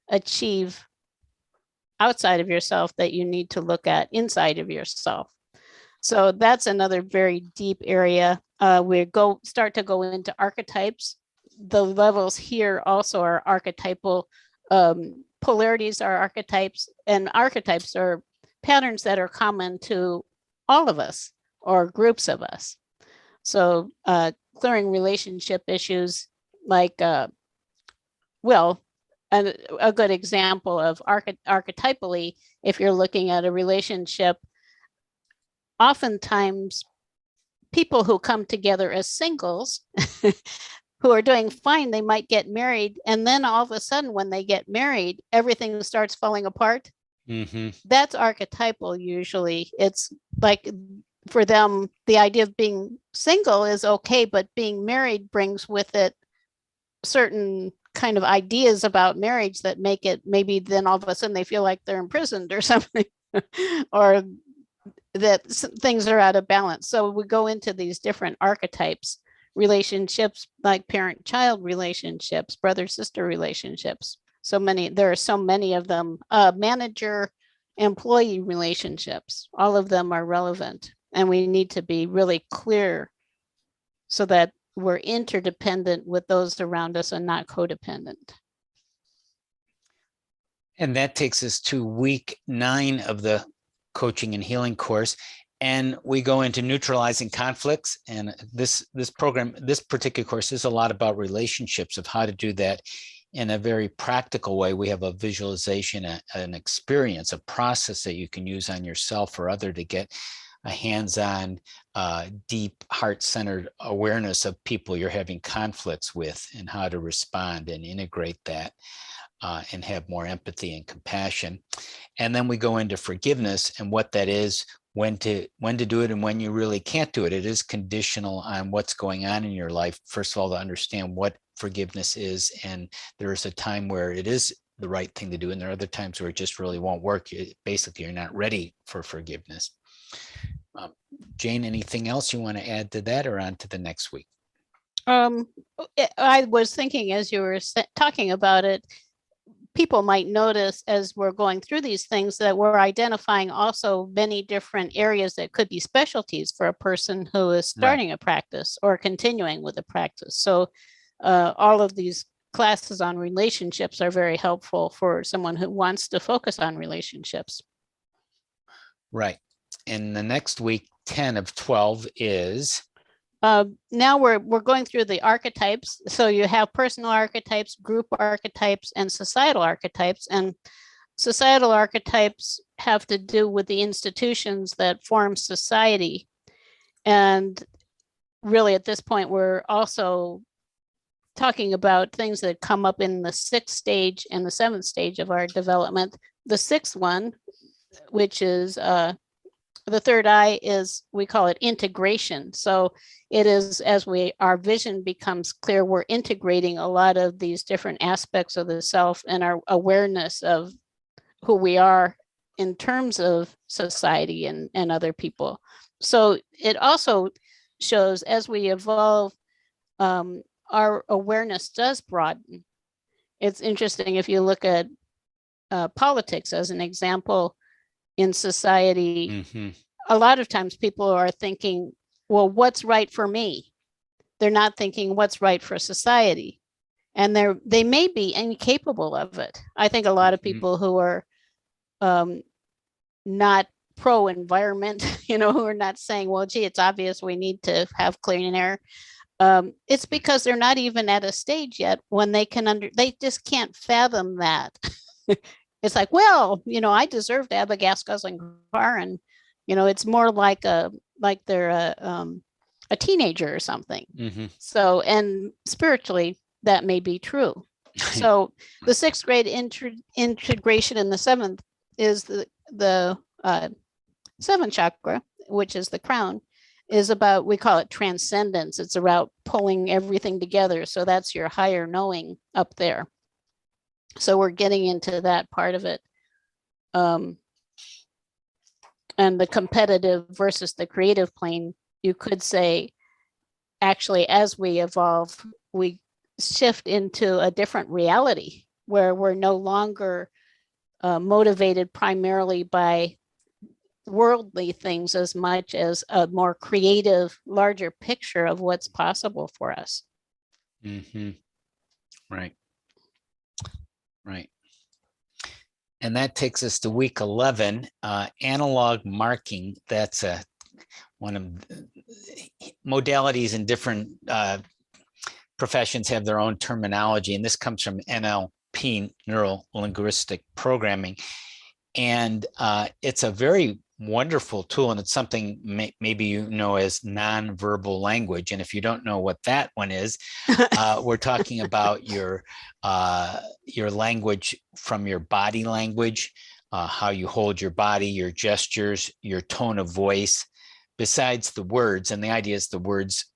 A: achieve outside of yourself that you need to look at inside of yourself. So that's another very deep area. We start to go into archetypes. The levels here also are archetypal. Polarities are archetypes, and archetypes are patterns that are common to all of us or groups of us. So clearing relationship issues, like, a good example of archetypally, if you're looking at a relationship, oftentimes people who come together as singles who are doing fine, they might get married, and then all of a sudden when they get married, everything starts falling apart. Mm-hmm. That's archetypal usually. It's like, for them, the idea of being single is okay, but being married brings with it certain kind of ideas about marriage that make it, maybe then all of a sudden they feel like they're imprisoned or something, or that things are out of balance. So we go into these different archetypes, relationships like parent-child relationships, brother-sister relationships. There are so many of them. Manager-employee relationships, all of them are relevant. And we need to be really clear so that we're interdependent with those around us and not codependent.
B: And that takes us to week 9 of the coaching and healing course. And we go into neutralizing conflicts. And this program, this particular course is a lot about relationships, of how to do that in a very practical way. We have a visualization, an experience, a process that you can use on yourself or other to get a hands-on, deep, heart-centered awareness of people you're having conflicts with, and how to respond and integrate that, and have more empathy and compassion. And then we go into forgiveness and what that is, when to do it, and when you really can't do it. It is conditional on what's going on in your life, first of all, to understand what forgiveness is. And there is a time where it is the right thing to do, and there are other times where it just really won't work. Basically, you're not ready for forgiveness. Jane, anything else you want to add to that, or on to the next week?
A: I was thinking as you were talking about it, people might notice as we're going through these things that we're identifying also many different areas that could be specialties for a person who is starting a practice or continuing with a practice. So all of these classes on relationships are very helpful for someone who wants to focus on relationships.
B: Right. And the next week, 10 of 12 is?
A: Now we're going through the archetypes. So you have personal archetypes, group archetypes, and societal archetypes. And societal archetypes have to do with the institutions that form society. And really at this point, we're also talking about things that come up in the 6th stage and the 7th stage of our development. The 6th one, which is the third eye, is, we call it integration. So it is, as our vision becomes clear, we're integrating a lot of these different aspects of the self and our awareness of who we are in terms of society and other people. So it also shows as we evolve, our awareness does broaden. It's interesting if you look at politics as an example. In society, a lot of times people are thinking, well, what's right for me? They're not thinking what's right for society. And they may be incapable of it. I think a lot of people who are not pro-environment, who are not saying, well, gee, it's obvious we need to have clean air. It's because they're not even at a stage yet when they just can't fathom that. It's like, well, I deserve to have a gas guzzling car, and it's more like they're a teenager or something. So, and spiritually, that may be true. So, the 6th grade integration in the 7th is the 7th chakra, which is the crown, is about, we call it transcendence. It's about pulling everything together. So that's your higher knowing up there. So we're getting into that part of it. And the competitive versus the creative plane, you could say, actually, as we evolve, we shift into a different reality where we're no longer motivated primarily by worldly things as much as a more creative, larger picture of what's possible for us.
B: Right. Right. And that takes us to week 11, analog marking. That's one of the modalities in different professions have their own terminology. And this comes from NLP, Neuro Linguistic Programming. And it's a very wonderful tool, and it's something maybe as nonverbal language. And if you don't know what that one is, we're talking about your language from your body language, how you hold your body, your gestures, your tone of voice, besides the words. And the idea is the words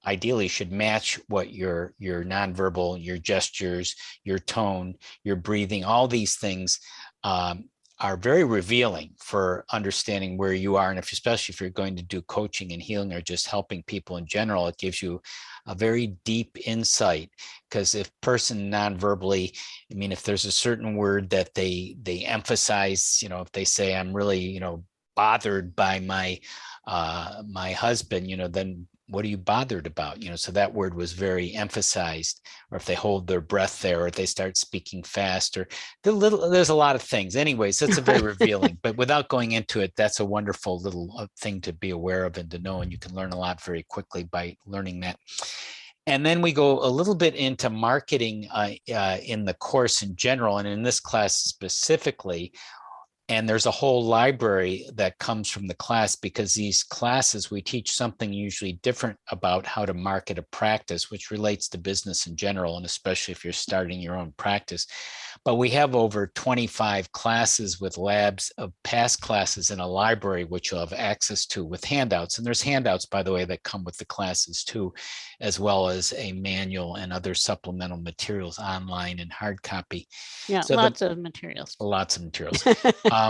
B: ideally should match what your nonverbal, your gestures, your tone, your breathing, all these things are very revealing for understanding where you are. And especially if you're going to do coaching and healing or just helping people in general, it gives you a very deep insight. Because if person non-verbally, I mean, if there's a certain word that they emphasize, you know, if they say, I'm really, you know, bothered by my husband, you know, then what are you bothered about? You know, so that word was very emphasized. Or if they hold their breath there, or if they start speaking fast, or there's a lot of things. Anyways, that's a very revealing. But without going into it, that's a wonderful little thing to be aware of and to know. And you can learn a lot very quickly by learning that. And then we go a little bit into marketing in the course in general, and in this class specifically. And there's a whole library that comes from the class, because these classes, we teach something usually different about how to market a practice, which relates to business in general, and especially if you're starting your own practice. But we have over 25 classes with labs of past classes in a library, which you'll have access to with handouts. And there's handouts, by the way, that come with the classes too, as well as a manual and other supplemental materials online and hard copy.
A: Yeah,
B: so
A: lots of materials.
B: Lots of materials.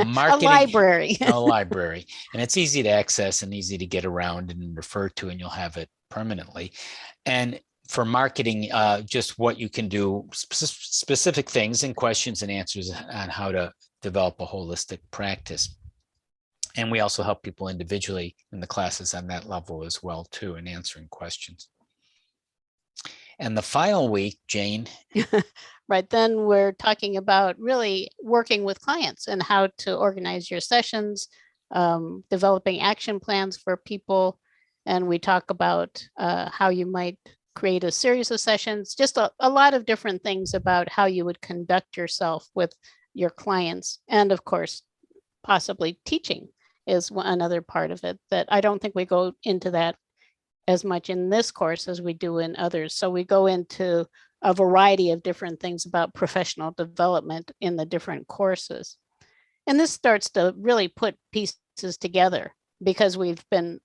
A: Marketing, a library.
B: A library. And it's easy to access and easy to get around and refer to, and you'll have it permanently. And for marketing, just what you can do, specific things and questions and answers on how to develop a holistic practice. And we also help people individually in the classes on that level as well, too, in answering questions. And the final week, Jane.
A: Right, then we're talking about really working with clients and how to organize your sessions, developing action plans for people. And we talk about how you might create a series of sessions, just a lot of different things about how you would conduct yourself with your clients. And of course, possibly teaching is another part of it that I don't think we go into that as much in this course as we do in others. So we go into a variety of different things about professional development in the different courses. And this starts to really put pieces together, because we've been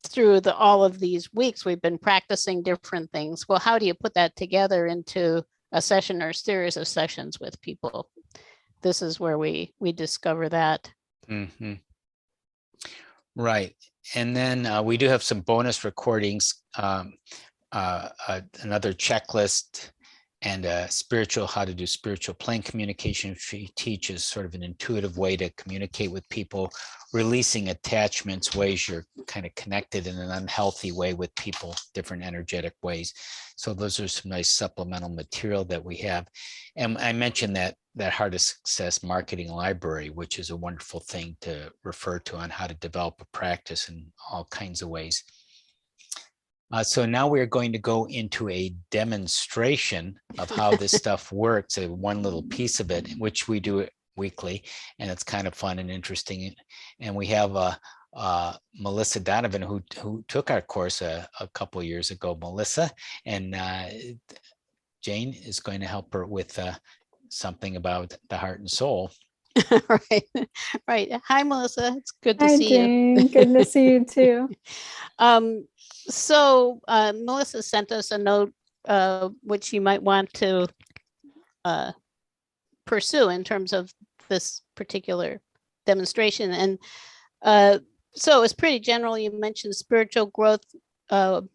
A: through all of these weeks, we've been practicing different things. Well, how do you put that together into a session or series of sessions with people? This is where we discover that.
B: Mm-hmm. Right. And then we do have some bonus recordings, another checklist, and how to do spiritual plane communication. She teaches sort of an intuitive way to communicate with people, releasing attachments, ways you're kind of connected in an unhealthy way with people, different energetic ways. So those are some nice supplemental material that we have. And I mentioned that Heart of Success marketing library, which is a wonderful thing to refer to on how to develop a practice in all kinds of ways. So now we're going to go into a demonstration of how this stuff works, one little piece of it, which we do it weekly, and it's kind of fun and interesting. And we have Melissa Donovan, who took our course a couple of years ago, Melissa, and Jane is going to help her with something about the heart and soul.
A: Right. Hi, Melissa. It's good to
D: Hi,
A: see
D: Jane.
A: you.
D: Good to see you too.
A: So Melissa sent us a note, which you might want to pursue in terms of this particular demonstration. And so it's pretty general. You mentioned spiritual growth to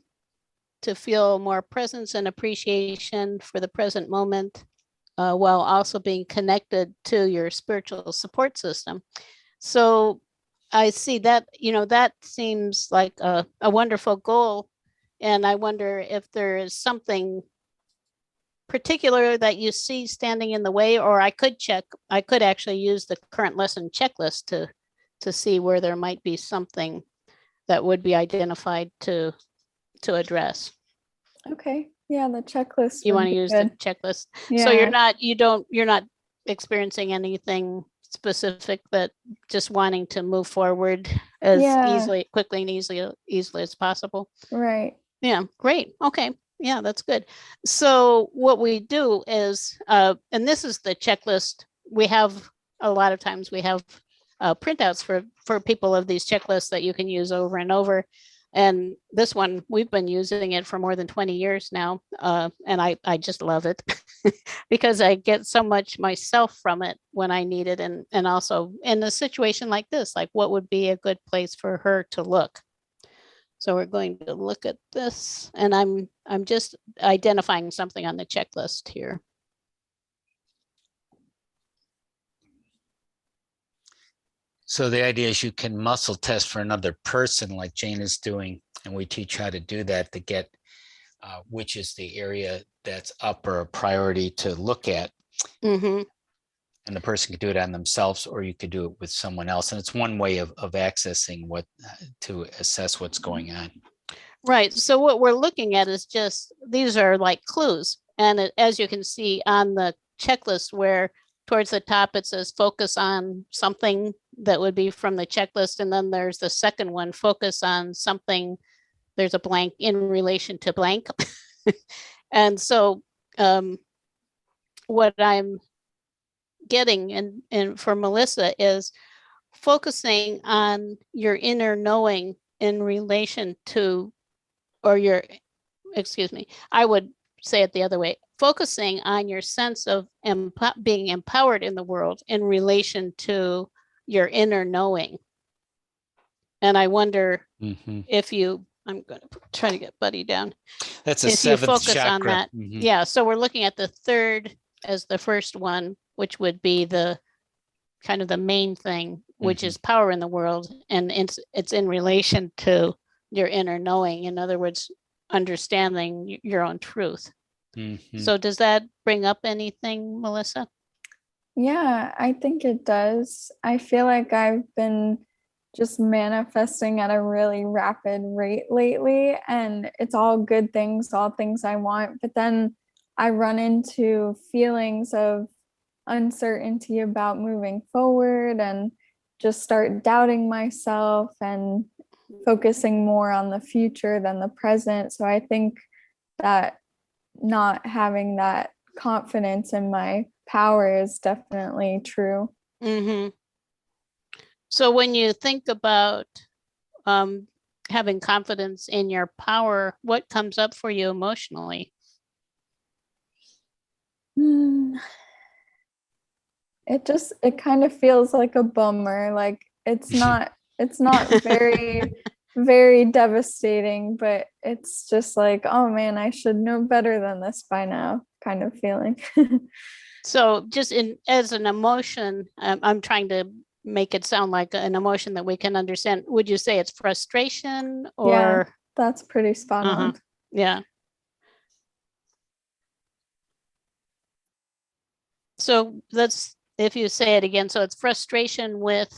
A: feel more presence and appreciation for the present moment, while also being connected to your spiritual support system. So I see that, that seems like a wonderful goal. And I wonder if there is something particular that you see standing in the way, or I could actually use the current lesson checklist to see where there might be something that would be identified to address.
D: Okay. Yeah, the checklist.
A: You want to use the checklist?
D: Yeah.
A: So you're not experiencing anything specific, that just wanting to move forward as quickly and easily as possible.
D: Right.
A: Yeah, great. Okay. Yeah, that's good. So what we do is, and this is the checklist. We have a lot of times we have printouts for people of these checklists that you can use over and over. And this one, we've been using it for more than 20 years now. And I just love it because I get so much myself from it when I need it. And also in a situation like this, like what would be a good place for her to look? So we're going to look at this, and I'm just identifying something on the checklist here.
B: So the idea is you can muscle test for another person like Jane is doing, and we teach how to do that to get which is the area that's up or a priority to look at.
A: Mm-hmm.
B: And the person could do it on themselves, or you could do it with someone else. And it's one way of accessing what to assess what's going on.
A: Right. So what we're looking at is just, these are like clues. And as you can see on the checklist, where towards the top it says focus on something that would be from the checklist. And then there's the second one, focus on something, there's a blank in relation to blank. And so what I'm getting and for Melissa is focusing on your inner knowing in relation to, or your, excuse me, I would say it the other way, focusing on your sense of being empowered in the world in relation to your inner knowing. And I wonder if you, I'm going to try to get Buddy down.
B: That's a
A: if you
B: seventh
A: focus
B: chakra.
A: on that. Yeah. So we're looking at the third as the first one, which would be the kind of the main thing, which is power in the world. And it's in relation to your inner knowing. In other words, understanding your own truth. So does that bring up anything, Melissa?
D: Yeah, I think it does. I feel like I've been just manifesting at a really rapid rate lately, and it's all good things, all things I want. But then I run into feelings of uncertainty about moving forward and just start doubting myself and focusing more on the future than the present. So I think that not having that confidence in my power is definitely true.
A: So when you think about having confidence in your power, what comes up for you emotionally?
D: It kind of feels like a bummer. Like it's not very very devastating, but it's just like, oh man, I should know better than this by now kind of feeling.
A: So just as an emotion, I'm trying to make it sound like an emotion that we can understand. Would you say it's frustration or?
D: Yeah, that's pretty spot on.
A: Yeah. So that's, if you say it again, so it's frustration with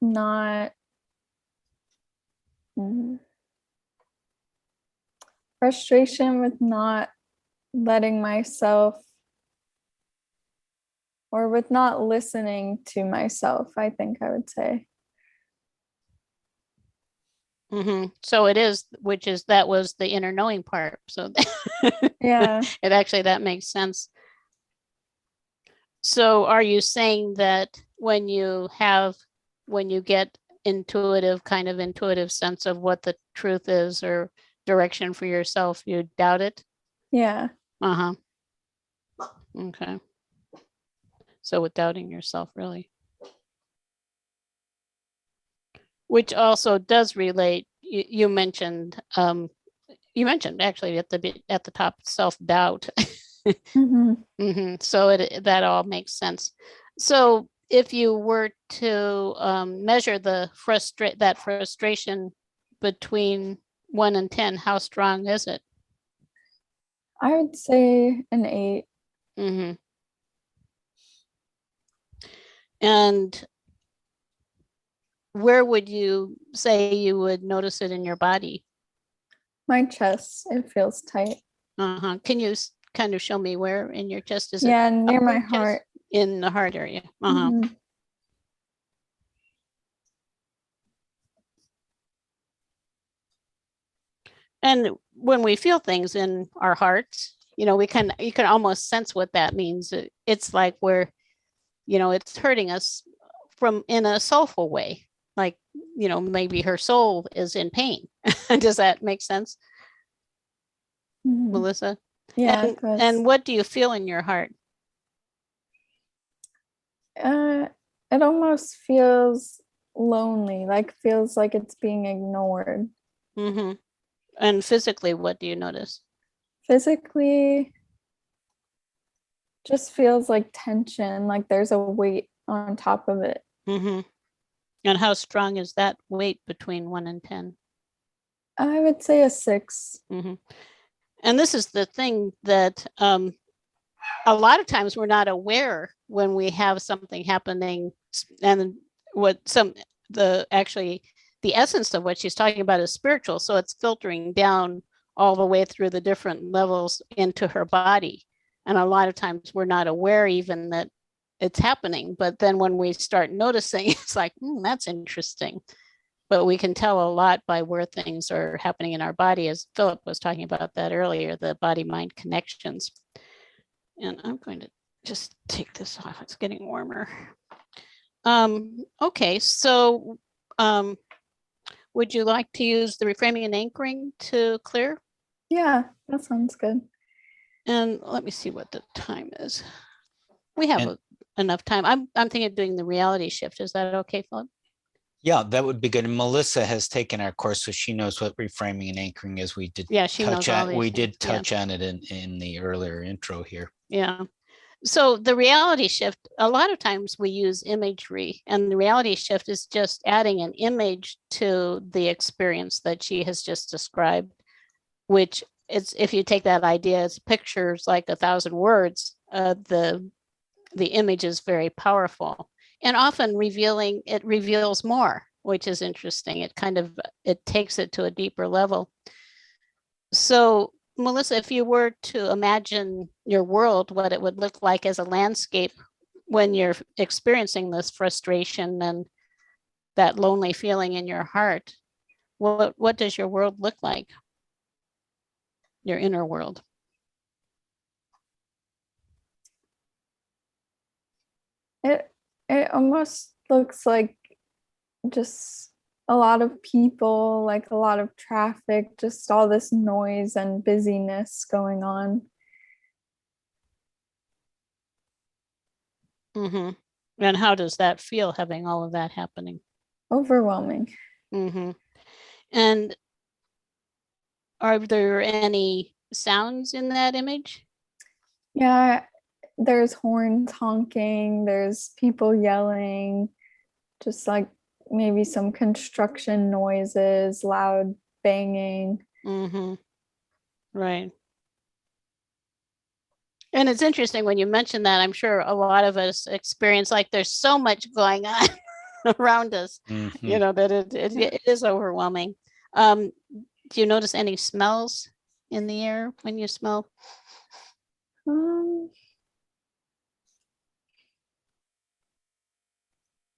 D: not letting myself, or with not listening to myself, I think I would say.
A: So it is, that was the inner knowing part. So
D: yeah,
A: that makes sense. So are you saying that when you get intuitive sense of what the truth is or direction for yourself, you doubt it?
D: Yeah.
A: Okay. So with doubting yourself, really. Which also does relate, you mentioned actually at the top, self-doubt. So that all makes sense. So if you were to measure that frustration between 1 and 10, how strong is it?
D: I would say an 8.
A: And where would you say you would notice it in your body?
D: My chest, it feels tight.
A: Can you kind of show me where in your chest is it?
D: Yeah, near my heart.
A: In the heart area. And when we feel things in our hearts, you can almost sense what that means. It's like we're, it's hurting us in a soulful way. Like maybe her soul is in pain. Does that make sense, Melissa?
D: Yeah.
A: And what do you feel in your heart?
D: It almost feels lonely, feels like it's being ignored.
A: And physically, what do you notice?
D: Physically, just feels like tension, like there's a weight on top of it.
A: And how strong is that weight between 1 and 10?
D: I would say a 6.
A: And this is the thing that a lot of times we're not aware when we have something happening, and the essence of what she's talking about is spiritual. So it's filtering down all the way through the different levels into her body. And a lot of times we're not aware even that it's happening. But then when we start noticing, it's like, that's interesting. But we can tell a lot by where things are happening in our body, as Philip was talking about that earlier, the body-mind connections. And I'm going to just take this off. It's getting warmer. Okay, so would you like to use the reframing and anchoring to clear?
D: Yeah, that sounds good.
A: And let me see what the time is. We have enough time. I'm thinking of doing the reality shift. Is that okay, Philip?
B: Yeah, that would be good. And Melissa has taken our course, so she knows what reframing and anchoring is. We did touch on it in the earlier intro here.
A: Yeah. So the reality shift, a lot of times we use imagery, and the reality shift is just adding an image to the experience that she has just described, which is, if you take that idea as pictures like 1,000 words, the image is very powerful, and often it reveals more, which is interesting. It takes it to a deeper level. So Melissa, if you were to imagine your world, what it would look like as a landscape when you're experiencing this frustration and that lonely feeling in your heart, what does your world look like? Your inner world?
D: It almost looks like just a lot of people, like a lot of traffic, just all this noise and busyness going on.
A: And how does that feel, having all of that happening?
D: Overwhelming.
A: And are there any sounds in that image?
D: Yeah, there's horns honking, there's people yelling, just like maybe some construction noises, loud banging.
A: Right. And it's interesting when you mention that. I'm sure a lot of us experience like there's so much going on around us, that it is overwhelming. Do you notice any smells in the air when you smell?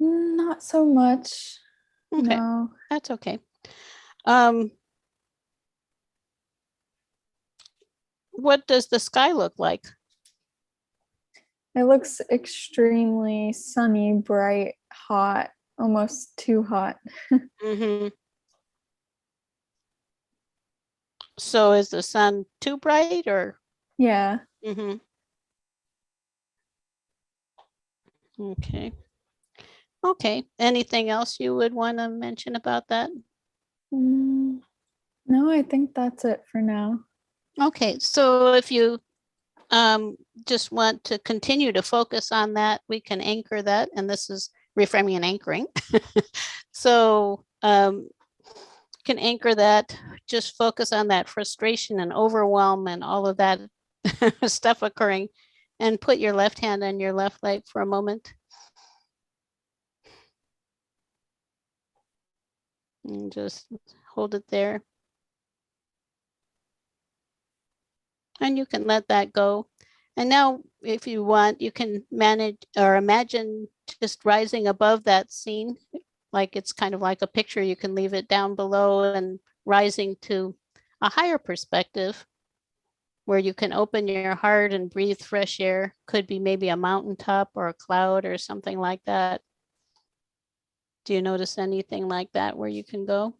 D: Not so much.
A: Okay.
D: No.
A: That's okay. What does the sky look like?
D: It looks extremely sunny, bright, hot, almost too hot.
A: So is the sun too bright, or?
D: Yeah.
A: Okay. Anything else you would want to mention about that?
D: No, I think that's it for now.
A: Okay, so if you just want to continue to focus on that, we can anchor that, and this is reframing and anchoring. So can anchor that, just focus on that frustration and overwhelm and all of that stuff occurring, and put your left hand on your left leg for a moment. And just hold it there. And you can let that go. And now, if you want, you can manage or imagine just rising above that scene, like it's kind of like a picture. You can leave it down below and rising to a higher perspective where you can open your heart and breathe fresh air. Could be maybe a mountaintop or a cloud or something like that. Do you notice anything like that where you can go?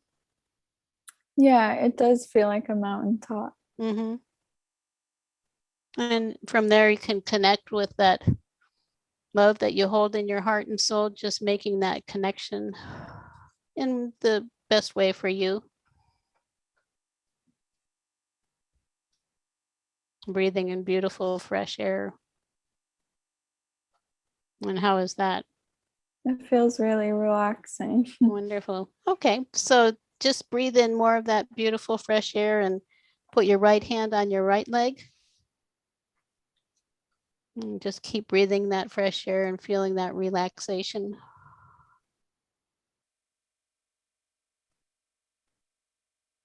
D: Yeah, it does feel like a mountaintop.
A: Mm-hmm. And from there, you can connect with that love that you hold in your heart and soul, just making that connection in the best way for you. Breathing in beautiful, fresh air. And how is that?
D: It feels really relaxing.
A: Wonderful. Okay, so just breathe in more of that beautiful, fresh air and put your right hand on your right leg. And just keep breathing that fresh air and feeling that relaxation.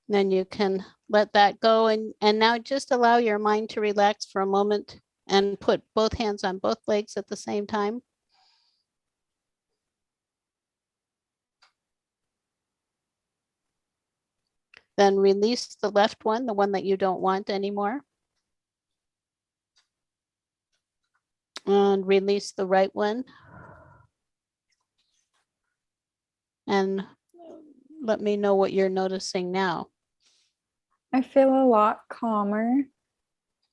A: Then you can let that go and now just allow your mind to relax for a moment and put both hands on both legs at the same time. Then release the left one, the one that you don't want anymore. And release the right one. And let me know what you're noticing now.
D: I feel a lot calmer.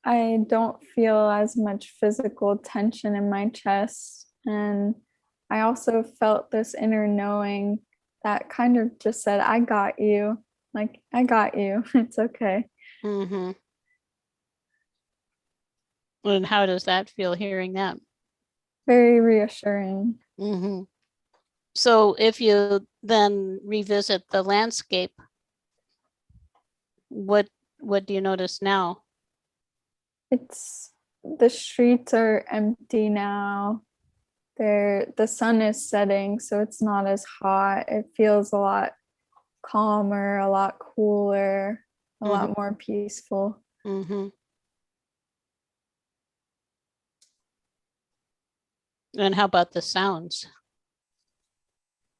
D: I don't feel as much physical tension in my chest. And I also felt this inner knowing that kind of just said, I got you. Like, I got you. It's okay.
A: Mm-hmm. And how does that feel hearing that?
D: Very reassuring.
A: Mm-hmm. So if you then revisit the landscape, what do you notice now?
D: It's the streets are empty now. The sun is setting, so it's not as hot. It feels a lot calmer, a lot cooler, a lot more peaceful.
A: Mm-hmm. And how about the sounds?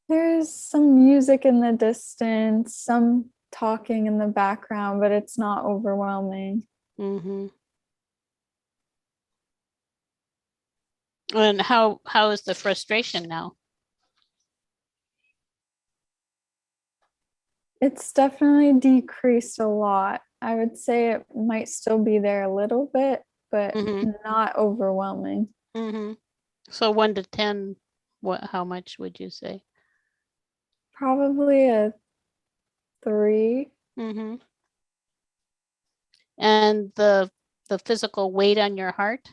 D: There's some music in the distance, some talking in the background, but it's not overwhelming.
A: Mm-hmm. And how is the frustration now?
D: It's definitely decreased a lot. I would say it might still be there a little bit, but not overwhelming.
A: Mm-hmm. So 1 to 10, how much would you say?
D: Probably a 3.
A: Mm-hmm. And the physical weight on your heart?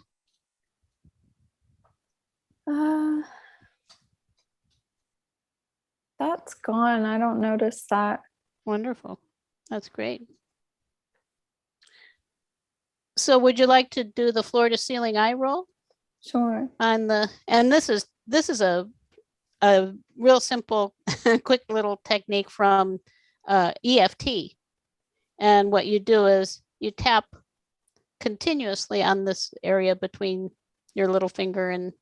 D: That's gone. I don't notice that.
A: Wonderful. That's great. So would you like to do the floor to ceiling eye roll?
D: Sure.
A: And this is a real simple, quick little technique from EFT. And what you do is you tap continuously on this area between your little finger and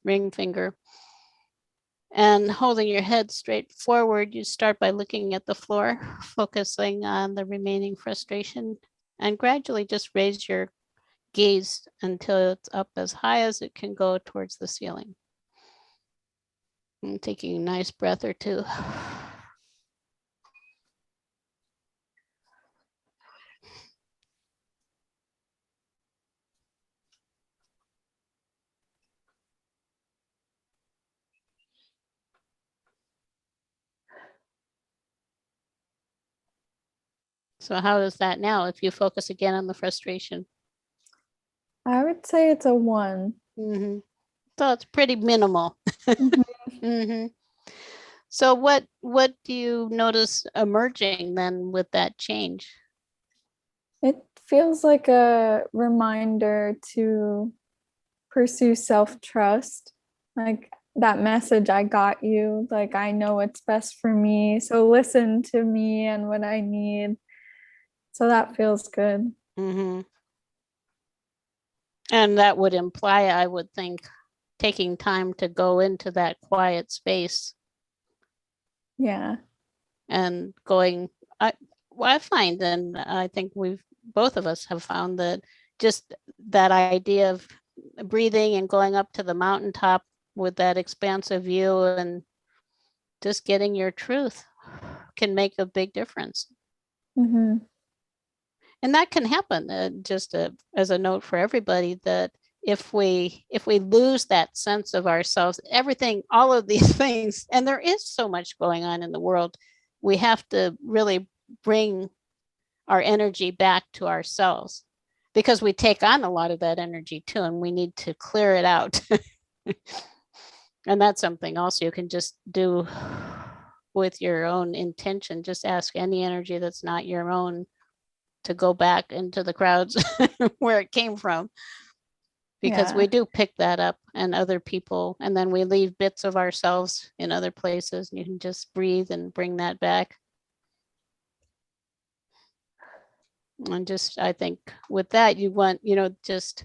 A: ring finger. And holding your head straight forward, you start by looking at the floor, focusing on the remaining frustration, and gradually just raise your gaze until it's up as high as it can go towards the ceiling. And taking a nice breath or two. So how is that now if you focus again on the frustration?
D: I would say it's a 1.
A: Mm-hmm. So it's pretty minimal. Mm-hmm. So what do you notice emerging then with that change?
D: It feels like a reminder to pursue self-trust. Like that message, I got you. Like I know what's best for me. So listen to me and what I need. So that feels good.
A: Mm-hmm. And that would imply, I would think, taking time to go into that quiet space.
D: Yeah.
A: And going, I find, and I think both of us have found that just that idea of breathing and going up to the mountaintop with that expansive view and just getting your truth can make a big difference.
D: Mm-hmm.
A: And that can happen, as a note for everybody, that if we lose that sense of ourselves, everything, all of these things, and there is so much going on in the world, we have to really bring our energy back to ourselves, because we take on a lot of that energy too, and we need to clear it out. And that's something also you can just do with your own intention. Just ask any energy that's not your own to go back into the crowds where it came from, because we do pick that up and other people, and then we leave bits of ourselves in other places, and you can just breathe and bring that back. And just, I think with that, you want, just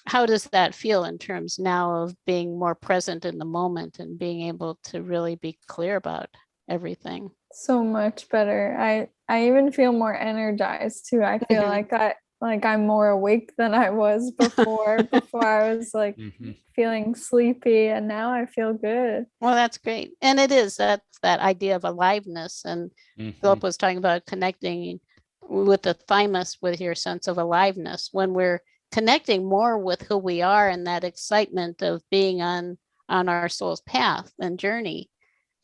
A: how does that feel in terms now of being more present in the moment and being able to really be clear about everything?
D: So much better. I even feel more energized too. I feel like I'm more awake than I was before. Before I was like feeling sleepy, and now I feel good.
A: Well, that's great. And that's that idea of aliveness. And Philip was talking about connecting with the thymus, with your sense of aliveness. When we're connecting more with who we are and that excitement of being on our soul's path and journey,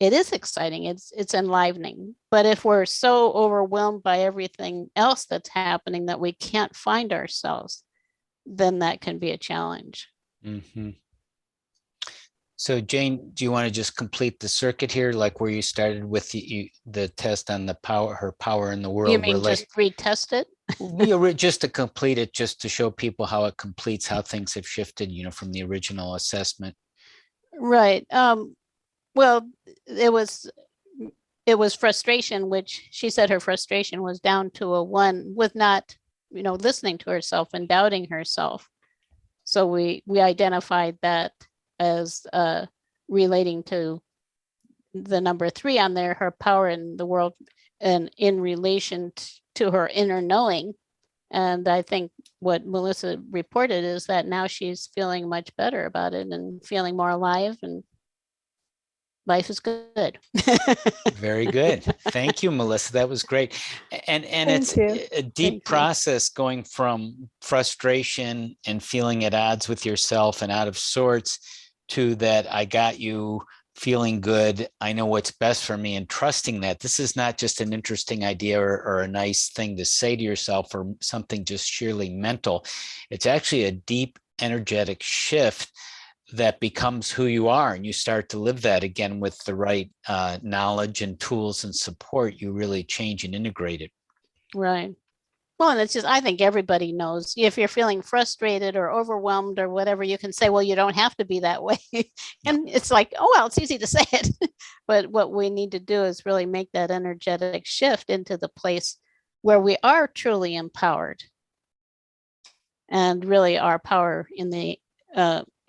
A: it is exciting. It's enlivening. But if we're so overwhelmed by everything else that's happening that we can't find ourselves, then that can be a challenge.
B: So Jane, do you want to just complete the circuit here, like where you started with the test on the power, her power in the world?
A: You mean just retest it?
B: Just to complete it, just to show people how it completes, how things have shifted, from the original assessment.
A: Right. Well, it was frustration, which she said her frustration was down to a 1 with not, listening to herself and doubting herself. So we identified that as relating to the number 3 on there, her power in the world, and in relation to her inner knowing. And I think what Melissa reported is that now she's feeling much better about it and feeling more alive, and life is good.
B: Very good. Thank you, Melissa. That was great. And it's a deep process going from frustration and feeling at odds with yourself and out of sorts to that I got you, feeling good. I know what's best for me, and trusting that this is not just an interesting idea or a nice thing to say to yourself or something just sheerly mental. It's actually a deep energetic shift that becomes who you are, and you start to live that again with the right knowledge and tools and support. You really change and integrate it.
A: Right. Well, and it's just, I think everybody knows if you're feeling frustrated or overwhelmed or whatever, you can say, well, you don't have to be that way. And it's like, oh, well, it's easy to say it. But what we need to do is really make that energetic shift into the place where we are truly empowered. And really our power in the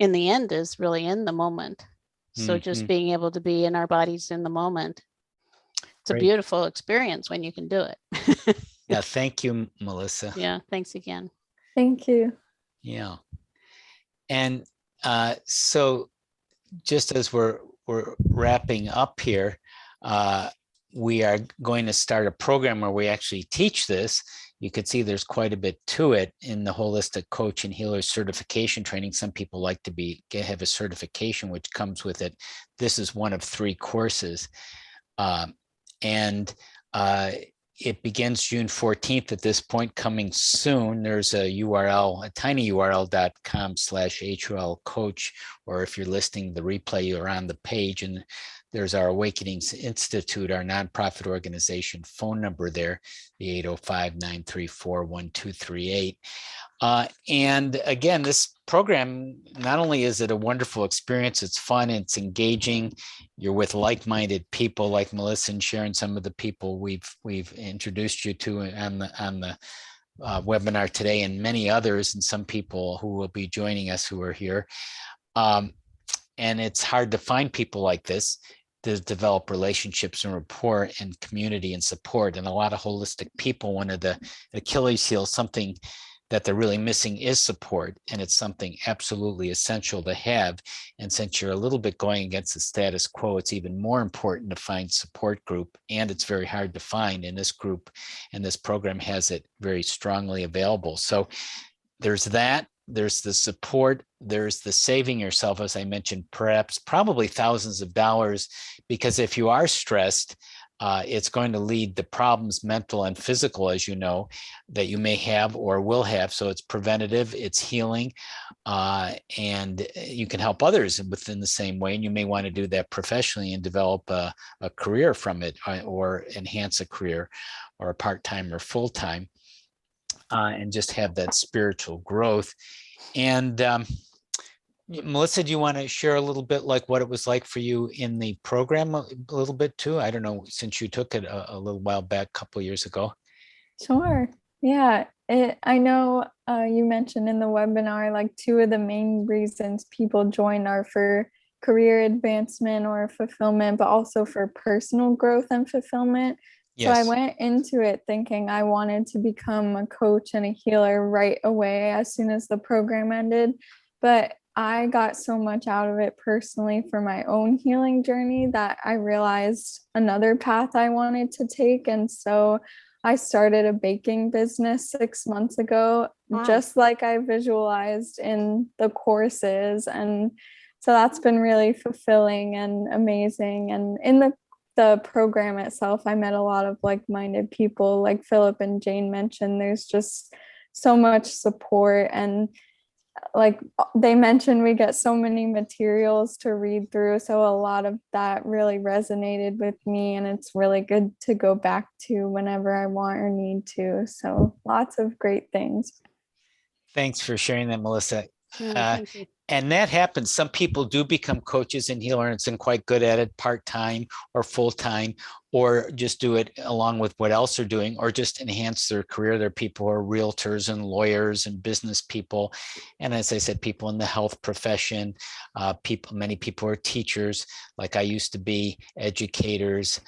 A: end is really in the moment. So just being able to be in our bodies in the moment. It's a beautiful experience when you can do it.
B: Yeah, thank you, Melissa.
A: Yeah, thanks again.
D: Thank you.
B: Yeah. And so just as we're wrapping up here, we are going to start a program where we actually teach this. You could see there's quite a bit to it in the holistic coach and healer certification training. Some people like to have a certification which comes with it. This is one of 3 courses. It begins June 14th at this point, coming soon. There's a URL, a tiny URL.com/HOL coach, or if you're listening the replay, you're on the page, and there's our Awakenings Institute, our nonprofit organization phone number there, the 805-934-1238. And again, this program, not only is it a wonderful experience, it's fun, it's engaging. You're with like-minded people like Melissa and Sharon, some of the people we've introduced you to on the webinar today, and many others, and some people who will be joining us who are here. And it's hard to find people like this to develop relationships and rapport and community and support, and a lot of holistic people. One of the Achilles heels, something that they're really missing is support, and it's something absolutely essential to have. And since you're a little bit going against the status quo, it's even more important to find support group, and it's very hard to find in this group, and this program has it very strongly available. So there's that, there's the support, there's the saving yourself, as I mentioned, perhaps probably thousands of dollars, because if you are stressed, it's going to lead to problems, mental and physical, as you know, that you may have or will have. So it's preventative, it's healing, and you can help others within the same way. And you may want to do that professionally and develop a career from it, or enhance a career, or a part-time or full-time, and just have that spiritual growth. And Melissa, do you want to share a little bit like what it was like for you in the program a little bit too? I don't know, since you took it a little while back, a couple of years ago.
D: Sure. Yeah. I know you mentioned in the webinar, like 2 of the main reasons people join are for career advancement or fulfillment, but also for personal growth and fulfillment. So I
B: Yes.
D: went into it thinking I wanted to become a coach and a healer right away as soon as the program ended. But I got so much out of it personally for my own healing journey that I realized another path I wanted to take. And so I started a baking business 6 months ago, just like I visualized in the courses. And so that's been really fulfilling and amazing. And in the program itself, I met a lot of like-minded people, like Phillip and Jane mentioned. There's just so much support, and like they mentioned, we get so many materials to read through. So a lot of that really resonated with me, and it's really good to go back to whenever I want or need to. So lots of great things.
B: Thanks for sharing that, Melissa.
A: Thank you.
B: And that happens. Some people do become coaches and healers and quite good at it, part-time or full-time, or just do it along with what else they're doing, or just enhance their career. There are people who are realtors and lawyers and business people. And as I said, people in the health profession, many people are teachers, like I used to be, educators,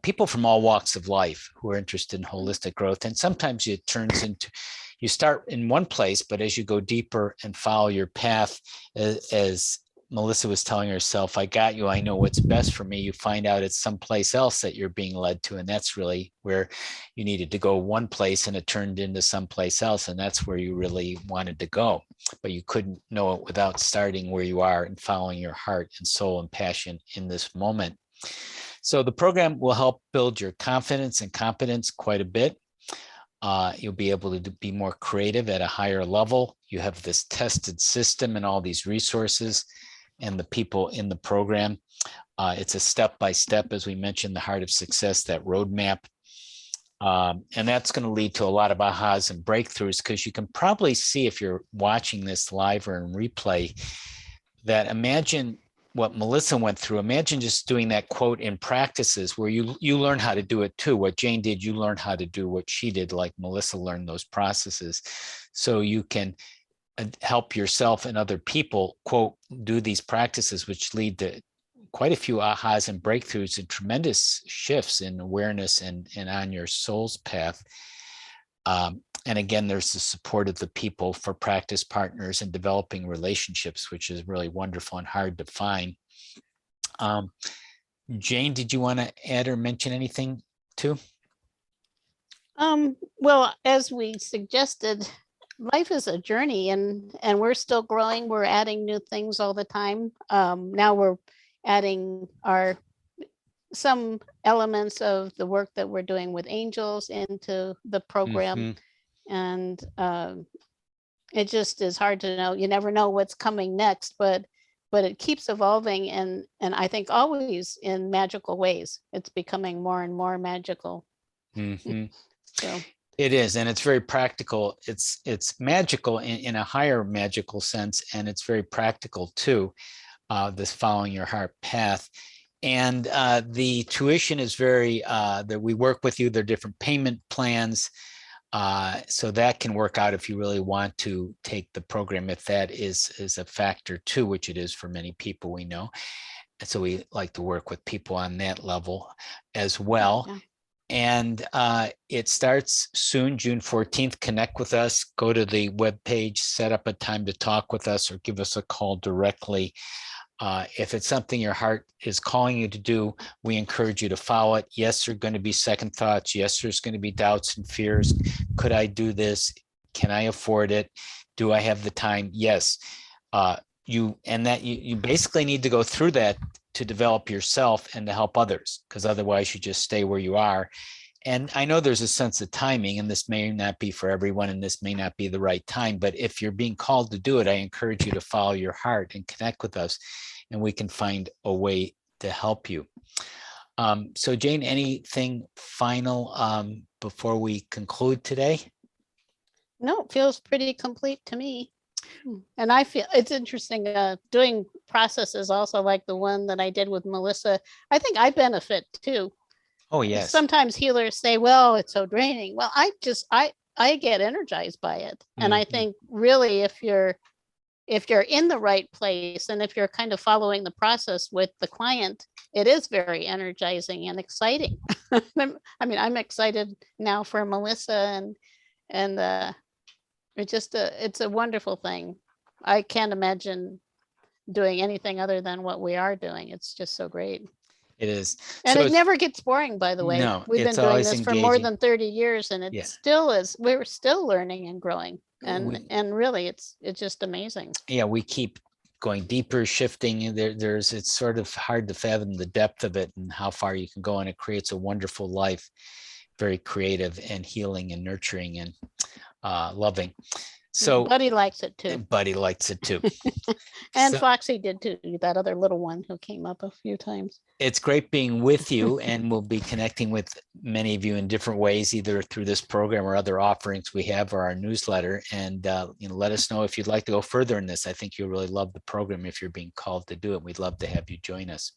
B: people from all walks of life who are interested in holistic growth. And sometimes it turns into, you start in one place, but as you go deeper and follow your path, as Melissa was telling herself, I got you, I know what's best for me, you find out it's someplace else that you're being led to. And that's really where you needed to go, one place, and it turned into someplace else. And that's where you really wanted to go. But you couldn't know it without starting where you are and following your heart and soul and passion in this moment. So the program will help build your confidence and competence quite a bit. You'll be able to be more creative at a higher level. You have this tested system and all these resources and the people in the program. It's a step-by-step, as we mentioned, the Heart of Success, that roadmap. And that's going to lead to a lot of ahas and breakthroughs, because you can probably see, if you're watching this live or in replay, that imagine what Melissa went through. Imagine just doing that quote in practices where you learn how to do it too. What Jane did, you learn how to do what she did, like Melissa learned those processes. So you can help yourself and other people, quote, do these practices, which lead to quite a few ahas and breakthroughs and tremendous shifts in awareness and on your soul's path. And again, there's the support of the people for practice partners and developing relationships, which is really wonderful and hard to find. Jane, did you want to add or mention anything too?
A: Well, as we suggested, life is a journey, and we're still growing. We're adding new things all the time. Now we're adding some elements of the work that we're doing with angels into the program.
B: Mm-hmm.
A: And it just is hard to know. You never know what's coming next, but it keeps evolving, and I think always in magical ways. It's becoming more and more magical.
B: Mm-hmm.
A: So
B: it is, and it's very practical. It's magical in a higher magical sense, and it's very practical too. This following your heart path. And the tuition is very, that we work with you, there are different payment plans. So that can work out if you really want to take the program, if that is a factor too, which it is for many people, we know. And so we like to work with people on that level as well.
A: yeah.
B: And it starts soon, June 14th. Connect with us, go to the webpage, set up a time to talk with us or give us a call directly. If it's something your heart is calling you to do, we encourage you to follow it. Yes, there are going to be second thoughts. Yes, there's going to be doubts and fears. Could I do this? Can I afford it? Do I have the time? Yes. You basically need to go through that to develop yourself and to help others, because otherwise you just stay where you are. And I know there's a sense of timing, and this may not be for everyone, and this may not be the right time, but if you're being called to do it, I encourage you to follow your heart and connect with us, and we can find a way to help you. So Jane, anything final before we conclude today?
A: No, it feels pretty complete to me. And I feel it's interesting doing processes also like the one that I did with Melissa. I think I benefit too.
B: Oh, yes.
A: Sometimes healers say, well, it's so draining. Well, I get energized by it. And I think really if you're in the right place and if you're kind of following the process with the client, it is very energizing and exciting. I mean, I'm excited now for Melissa and it's a wonderful thing. I can't imagine doing anything other than what we are doing. It's just so great.
B: It is.
A: And it never gets boring, by the way.
B: No,
A: we've been doing this for more than 30 years and it still is. We're still learning and growing. And really it's just amazing.
B: Yeah, we keep going deeper, shifting. It's sort of hard to fathom the depth of it and how far you can go. And it creates a wonderful life, very creative and healing and nurturing and loving. So
A: Buddy likes it too.
B: Buddy likes it too.
A: And Foxy did too, that other little one who came up a few times.
B: It's great being with you, and we'll be connecting with many of you in different ways, either through this program or other offerings we have or our newsletter. And let us know if you'd like to go further in this. I think you'll really love the program if you're being called to do it. We'd love to have you join us.